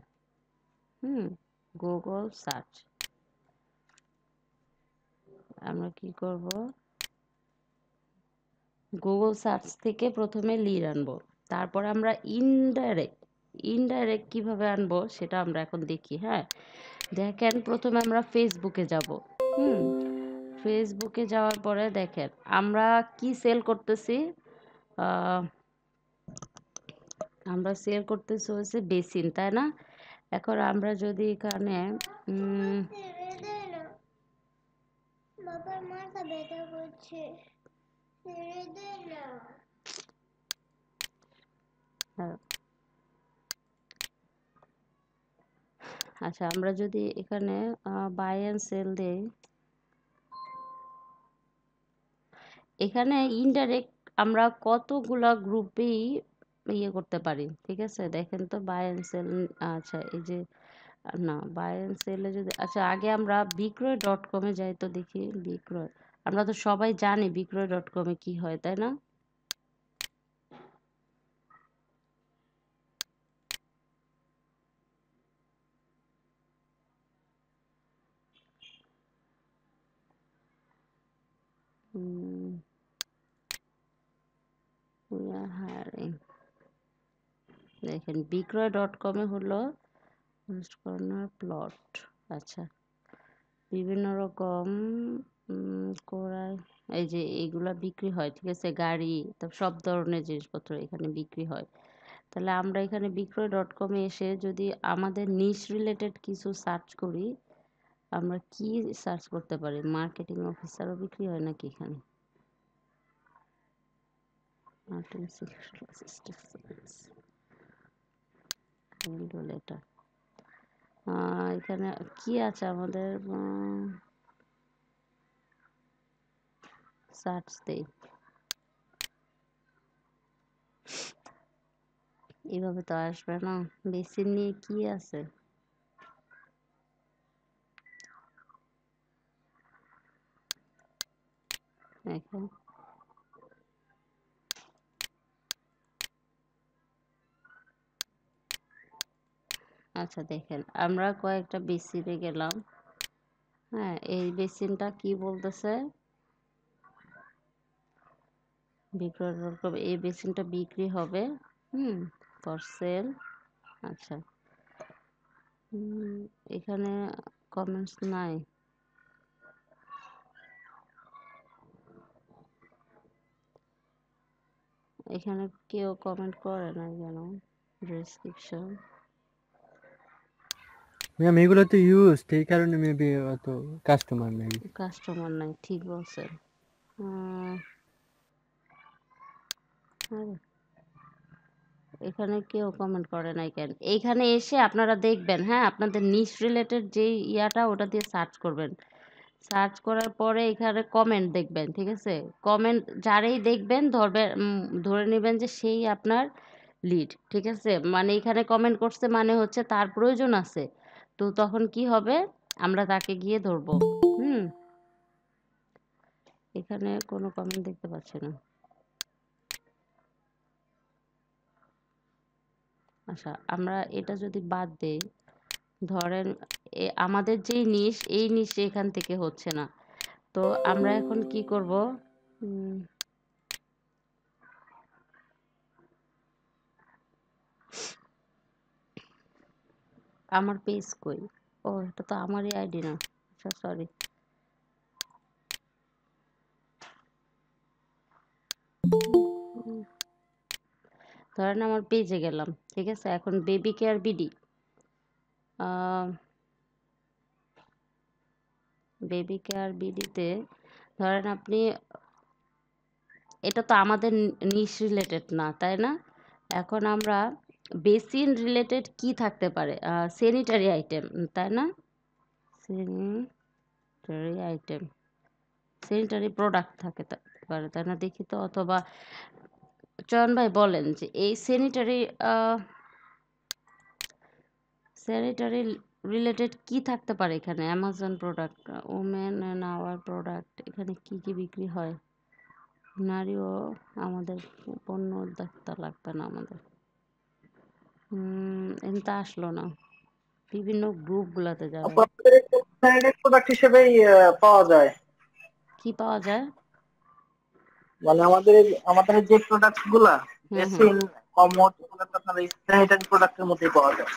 হুম, গুগল সার্চ। আমরা কি করব, গুগল সার্চ থেকে প্রথমে লিড আনবো, তারপর আমরা ইনডাইরেক্ট ইনডাইরেক্ট কিভাবে আনবো সেটা আমরা এখন দেখি। হ্যাঁ, দেখেন প্রথমে আমরা ফেসবুকে যাব। হুম, ফেসবুকে যাওয়ার পরে দেখেন আমরা কি সেল করতেছি। আহ, আমরা সেল করতেছি হচ্ছে বেসিন, তাই না? এখন আমরা যদি এখানে উম, হ্যাঁ, আচ্ছা আমরা যদি এখানে বাই অ্যান্ড সেল দেই, এখানে ইনডাইরেক্ট আমরা কতগুলা গ্রুপেই ইয়ে করতে পারি। ঠিক আছে, দেখেন তো বাই অ্যান্ড সেল। আচ্ছা এই যে, না বাই অ্যান্ড সেলে যদি, আচ্ছা আগে আমরা বিক্রয় ডট কমে যাই তো দেখি। বিক্রয়, আমরা তো সবাই জানি বিক্রয় ডট কমে কি হয়, তাই না? we are hiring। দেখেন বিক্রয় ডট কমে হলো কর্নার প্লট। আচ্ছা, বিভিন্ন রকম কোরাই, এই যে এইগুলা বিক্রি হয়। ঠিক আছে, গাড়ি, তারপর সব ধরনের জিনিসপত্র এখানে বিক্রি হয়। তাহলে আমরা এখানে বিক্রয় ডট কমে এসে যদি আমাদের নিশ রিলেটেড কিছু সার্চ করি, আমরা কি সার্চ করতে পারি? মার্কেটিং অফিসারও বিক্রি হয় নাকি এখানে? Artificial assistance, letter. এখানে কি আছে আমাদের? সার্চ দেই, এভাবে তো আসবে না। বেসিন নিয়ে কি আছে? এখন আচ্ছা দেখেন আমরা কয়েকটা বেসিনে গেলাম। হ্যাঁ, এই বেসিনটা কি বলতেছে? বিক্রয় ডট কম, এই বেসিনটা বিক্রি হবে। হুম, ফর সেল। আচ্ছা, এখানে কমেন্টস নাই। এখানে কেউ কমেন্ট করে না কেন? ডেসক্রিপশন, ম্যাম এগুলো তো ইউজ, এই কারণে মেবি অত কাস্টমার নেই। কাস্টমার নাই, ঠিক বলছেন। আরে, এখানে কেউ কমেন্ট করে নাই কেন? এইখানে এসে আপনারা দেখবেন, হ্যাঁ, আপনাদের নিশ রিলেটেড যে ইয়াটা ওটা দিয়ে সার্চ করবেন। সার্চ করার পরে এখানে কমেন্ট দেখবেন। ঠিক আছে, কমেন্ট যারেই দেখবেন ধরবেন, ধরে নেবেন যে সেই আপনার লিড। ঠিক আছে, মানে এখানে কমেন্ট করছে মানে হচ্ছে তার প্রয়োজন আছে। তো তখন কি হবে, আমরা তাকে গিয়ে ধরবো। হুম, এখানে কোনো কমেন্ট দেখতে পাচ্ছি না। আচ্ছা, আমরা এটা যদি বাদ দেই, ধরেন আমাদের যেই নিশ, এই নিশ এখান থেকে হচ্ছে না। তো আমরা এখন কি করব? উম, আমার পেজ কই? ও এটা তো আমারই আইডি না। আচ্ছা সরি। ধরেন আমার পেজে গেলাম। ঠিক আছে, এখন baby care BD, baby care বিডিতে ধরেন আপনি, এটা তো আমাদের নিশ রিলেটেড না, তাই না? এখন আমরা বেসিন রিলেটেড কি থাকতে পারে? স্যানিটারি আইটেম, তাই না? স্যানিটারি আইটেম, স্যানিটারি প্রোডাক্ট থাকতে পারে, তাই না? দেখি তো, অথবা চয়ন ভাই বলেন যে এই স্যানিটারি রিলেটেড কি থাকতে পারে এখানে? Amazon product, women and our product, এখানে কি কি বিক্রি হয়? নারী ও আমাদের পণ্য উদ্যোক্তা লাগবে না আমাদের। এটা আসলো না, বিভিন্ন গ্রুপগুলোতে যাবে। আপু আমাদের স্যানিটারি প্রোডাক্ট হিসেবেই পাওয়া যায়। কি পাওয়া যায়? মানে আমাদের যে প্রোডাক্ট গুলা হুম হুম বেসিন, কমোড, এগুলো তো আপনার এই স্যানিটারি প্রোডাক্টের মধ্যেই পাওয়া যায়।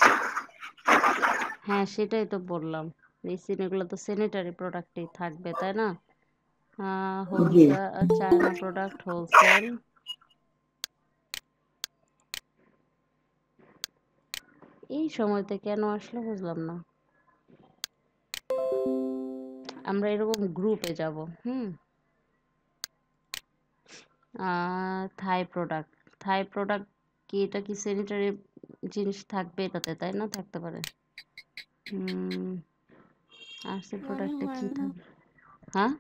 হ্যাঁ, সেটাই তো বললাম। বেসিন এগুলো তো স্যানিটারি প্রোডাক্টেই থাকবে, তাই না? জি। Wholesale, China product wholesale. এই সময়তে কেন আসলো বুঝলাম না। আমরা এরকম গ্রুপে যাব। থাই প্রোডাক্ট কি, এটা কি স্যানিটারি জিনিস থাকবে এটাতে, তাই না? থাকতে পারে। আরসি মনে প্রোডাক্টে হয় কি না। থাকবে? হ্যাঁ,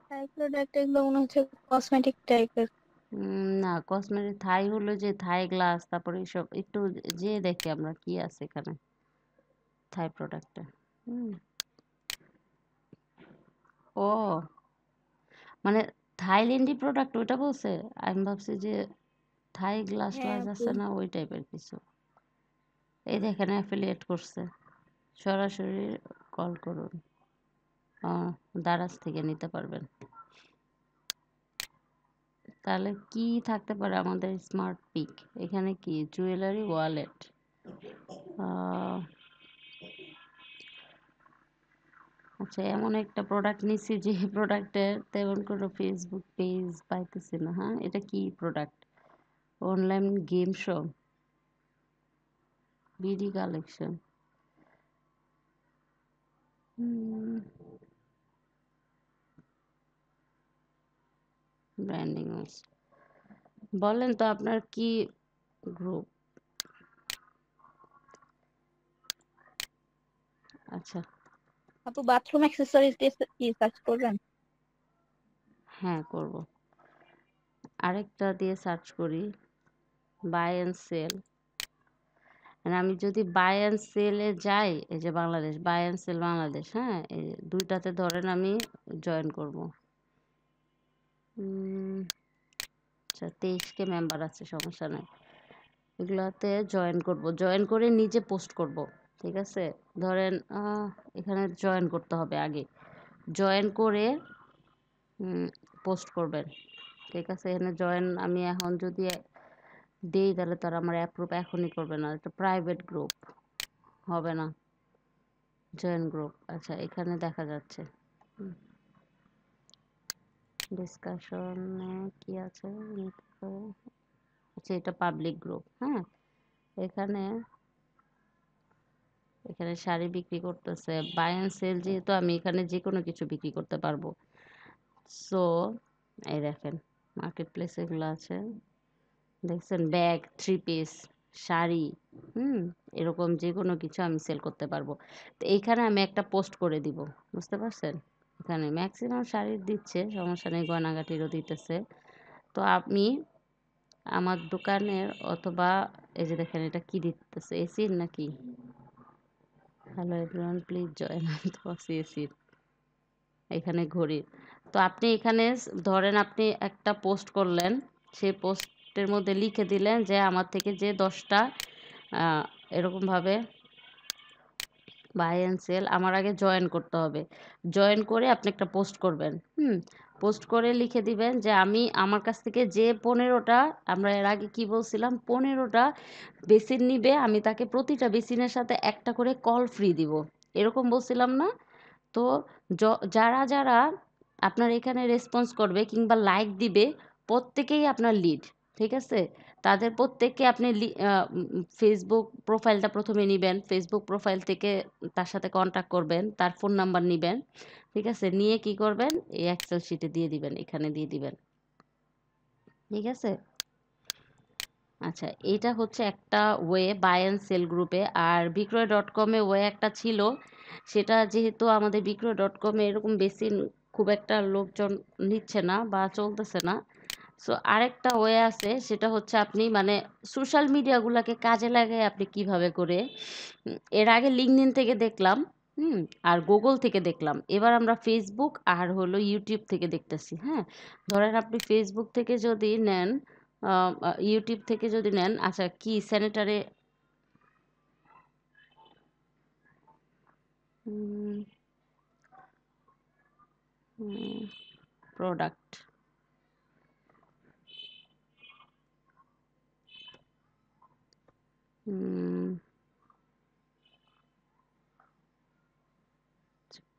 থাই প্রোডাক্ট এগুলো মনে হচ্ছে কসমেটিক টাইপের। না কসমেটিক থাই হলো যে থাই গ্লাস, তারপরে এইসব একটু যে দেখি আমরা কি আছে এখানে থাই প্রোডাক্টে। ও মানে থাইল্যান্ডি প্রোডাক্ট ওইটা বলছে। আমি ভাবছি যে থাই গ্লাস হ্যাঁ গ্লাস আপু। আছে না, ওই টাইপের কিছু। এই দেখেন অ্যাফিলিয়েট করছে, সরাসরি কল করুন, দারাজ থেকে নিতে পারবেন। তাহলে কি থাকতে পারে আমাদের স্মার্ট পিক? এখানে কি জুয়েলারি ওয়ালেট, আচ্ছা এমন একটা প্রোডাক্ট নিচ্ছি যে প্রোডাক্টের তেমন কোনো ফেসবুক পেজ পাইতেছি না। হ্যাঁ, এটা কি product? Online game show, BD collection, branding. বলেন তো আপনার কি গ্রুপ? আচ্ছা, আপু বাথরুম অ্যাক্সেসরিজ দিয়ে কি সার্চ করবেন? হ্যাঁ করব। আরেকটা দিয়ে সার্চ করি, বাই অ্যান্ড সেল। আমি যদি বাই অ্যান্ড সেলে যাই, এই যে Bangladesh, buy and sell Bangladesh, হ্যাঁ এই দুইটাতে ধরেন আমি জয়েন করব। আচ্ছা 23কে মেম্বার আছে, সমস্যা নাই। এগুলাতে জয়েন করব, জয়েন করে নিজে পোস্ট করব। ঠিক আছে, ধরেন এখানে জয়েন করতে হবে আগে, জয়েন করে পোস্ট করবেন। ঠিক আছে, এখানে জয়েন আমি এখন যদি দেই তাহলে তারা আমার অ্যাপ্রুভ এখনই করবে না, এটা প্রাইভেট গ্রুপ হবে না। জয়েন গ্রুপ, আচ্ছা এখানে দেখা যাচ্ছে ডিসকাশনে কি আছে। আচ্ছা এটা পাবলিক গ্রুপ। হ্যাঁ, এখানে এখানে শাড়ি বিক্রি করতেছে, বাই অ্যান্ড সেল, যেহেতু আমি এখানে যে কোনো কিছু বিক্রি করতে পারবো। সো এই দেখেন মার্কেট প্লেস এগুলো আছে, দেখছেন, ব্যাগ, থ্রি পিস, শাড়ি, এরকম যে কোনো কিছু আমি সেল করতে পারবো। তো এইখানে আমি একটা পোস্ট করে দিব, বুঝতে পারছেন? এখানে ম্যাক্সিমাম শাড়ির দিচ্ছে, সমস্যা নেই, গয়নাগাটিরও দিতেছে। তো আমি আমার দোকানের, অথবা এই যে দেখেন এটা কি দিতেছে, এসির নাকি, হ্যালো এভরিওয়ান প্লিজ জয়েন, তো এসির, এখানে ঘড়ি। তো আপনি এখানে ধরেন আপনি একটা পোস্ট করলেন, সেই পোস্টের মধ্যে লিখে দিলেন যে আমার থেকে যে 10টা এরকমভাবে বাই অ্যান্ড সেল, আমার আগে জয়েন করতে হবে। জয়েন করে আপনি একটা পোস্ট করবেন। পোস্ট করে লিখে দিবেন যে আমি আমার কাছ থেকে যে 15টা, আমরা এর আগে কি বলছিলাম, 15টা বেসিন নিবে, আমি তাকে প্রতিটা বেসিনের সাথে একটা করে কল ফ্রি দিব, এরকম বলছিলাম না? তো যারা যারা আপনার এখানে রেসপন্স করবে কিংবা লাইক দিবে, প্রত্যেকেই আপনার লিড। ঠিক আছে, তাদের প্রত্যেককে আপনি ফেসবুক প্রোফাইলটা প্রথমে নেবেন, ফেসবুক প্রোফাইল থেকে তার সাথে কন্ট্যাক্ট করবেন, তার ফোন নাম্বার নেবেন। ঠিক আছে, নিয়ে কি করবেন, এই এক্সেল শিটে দিয়ে দিবেন, এখানে দিয়ে দিবেন। ঠিক আছে, আচ্ছা এটা হচ্ছে একটা ওয়ে বাই অ্যান্ড সেল গ্রুপে। আর বিক্রয়.com-এ ওয়ে একটা ছিল, সেটা যেহেতু আমাদের বিক্রয়.com-এ এরকম বেশি খুব একটা লোকজন নিচ্ছে না বা চলতেছে না, সো আরেকটা ওয়ে আছে, সেটা হচ্ছে আপনি মানে সোশ্যাল মিডিয়াগুলোকে কাজে লাগায় আপনি কিভাবে করে এর আগে লিঙ্কডইন থেকে দেখলাম, আর গুগল থেকে দেখলাম, এবার আমরা ফেসবুক আর হলো ইউটিউব থেকে দেখতেছি। হ্যাঁ, ধরেন আপনি ফেসবুক থেকে যদি নেন, ইউটিউব থেকে যদি নেন, আচ্ছা কি স্যানিটারি প্রোডাক্ট,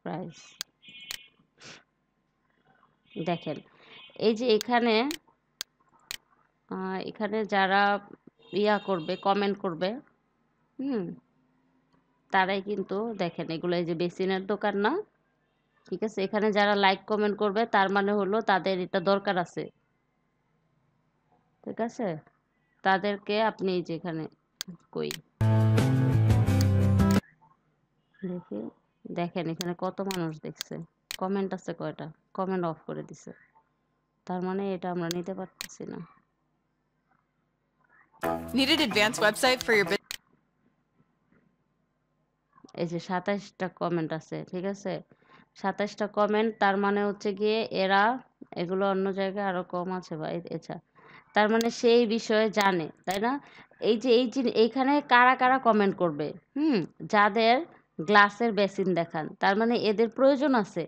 প্রাইস, দেখেন এই যে এখানে এখানে যারা ইয়া করবে, কমেন্ট করবে, হুম তারাই কিন্তু দেখেন এগুলো এই যে বেসিনের দোকান না, ঠিক আছে, এখানে যারা লাইক কমেন্ট করবে তার মানে হলো তাদের এটা দরকার আছে, ঠিক আছে, তাদেরকে আপনি এই যে এখানে কই দেখি, দেখেন এখানে কত মানুষ দেখছে, কমেন্ট আছে কয়টা, কমেন্ট অফ করে দিছে, তার মানে এটা আমরা নিতে পারতেছি না। Need an advanced website for your business? এই যে 27টা কমেন্ট আছে, ঠিক আছে, 27টা কমেন্ট, তার মানে হচ্ছে গিয়ে এরা এগুলো অন্য জায়গায় আরো কম আছে বা এছাড়া, তার মানে সেই বিষয়ে জানে, তাই না? এই যে এইখানে কারা কারা কমেন্ট করবে, যাদের গ্লাসের বেসিন দেখান, তার মানে এদের প্রয়োজন আছে,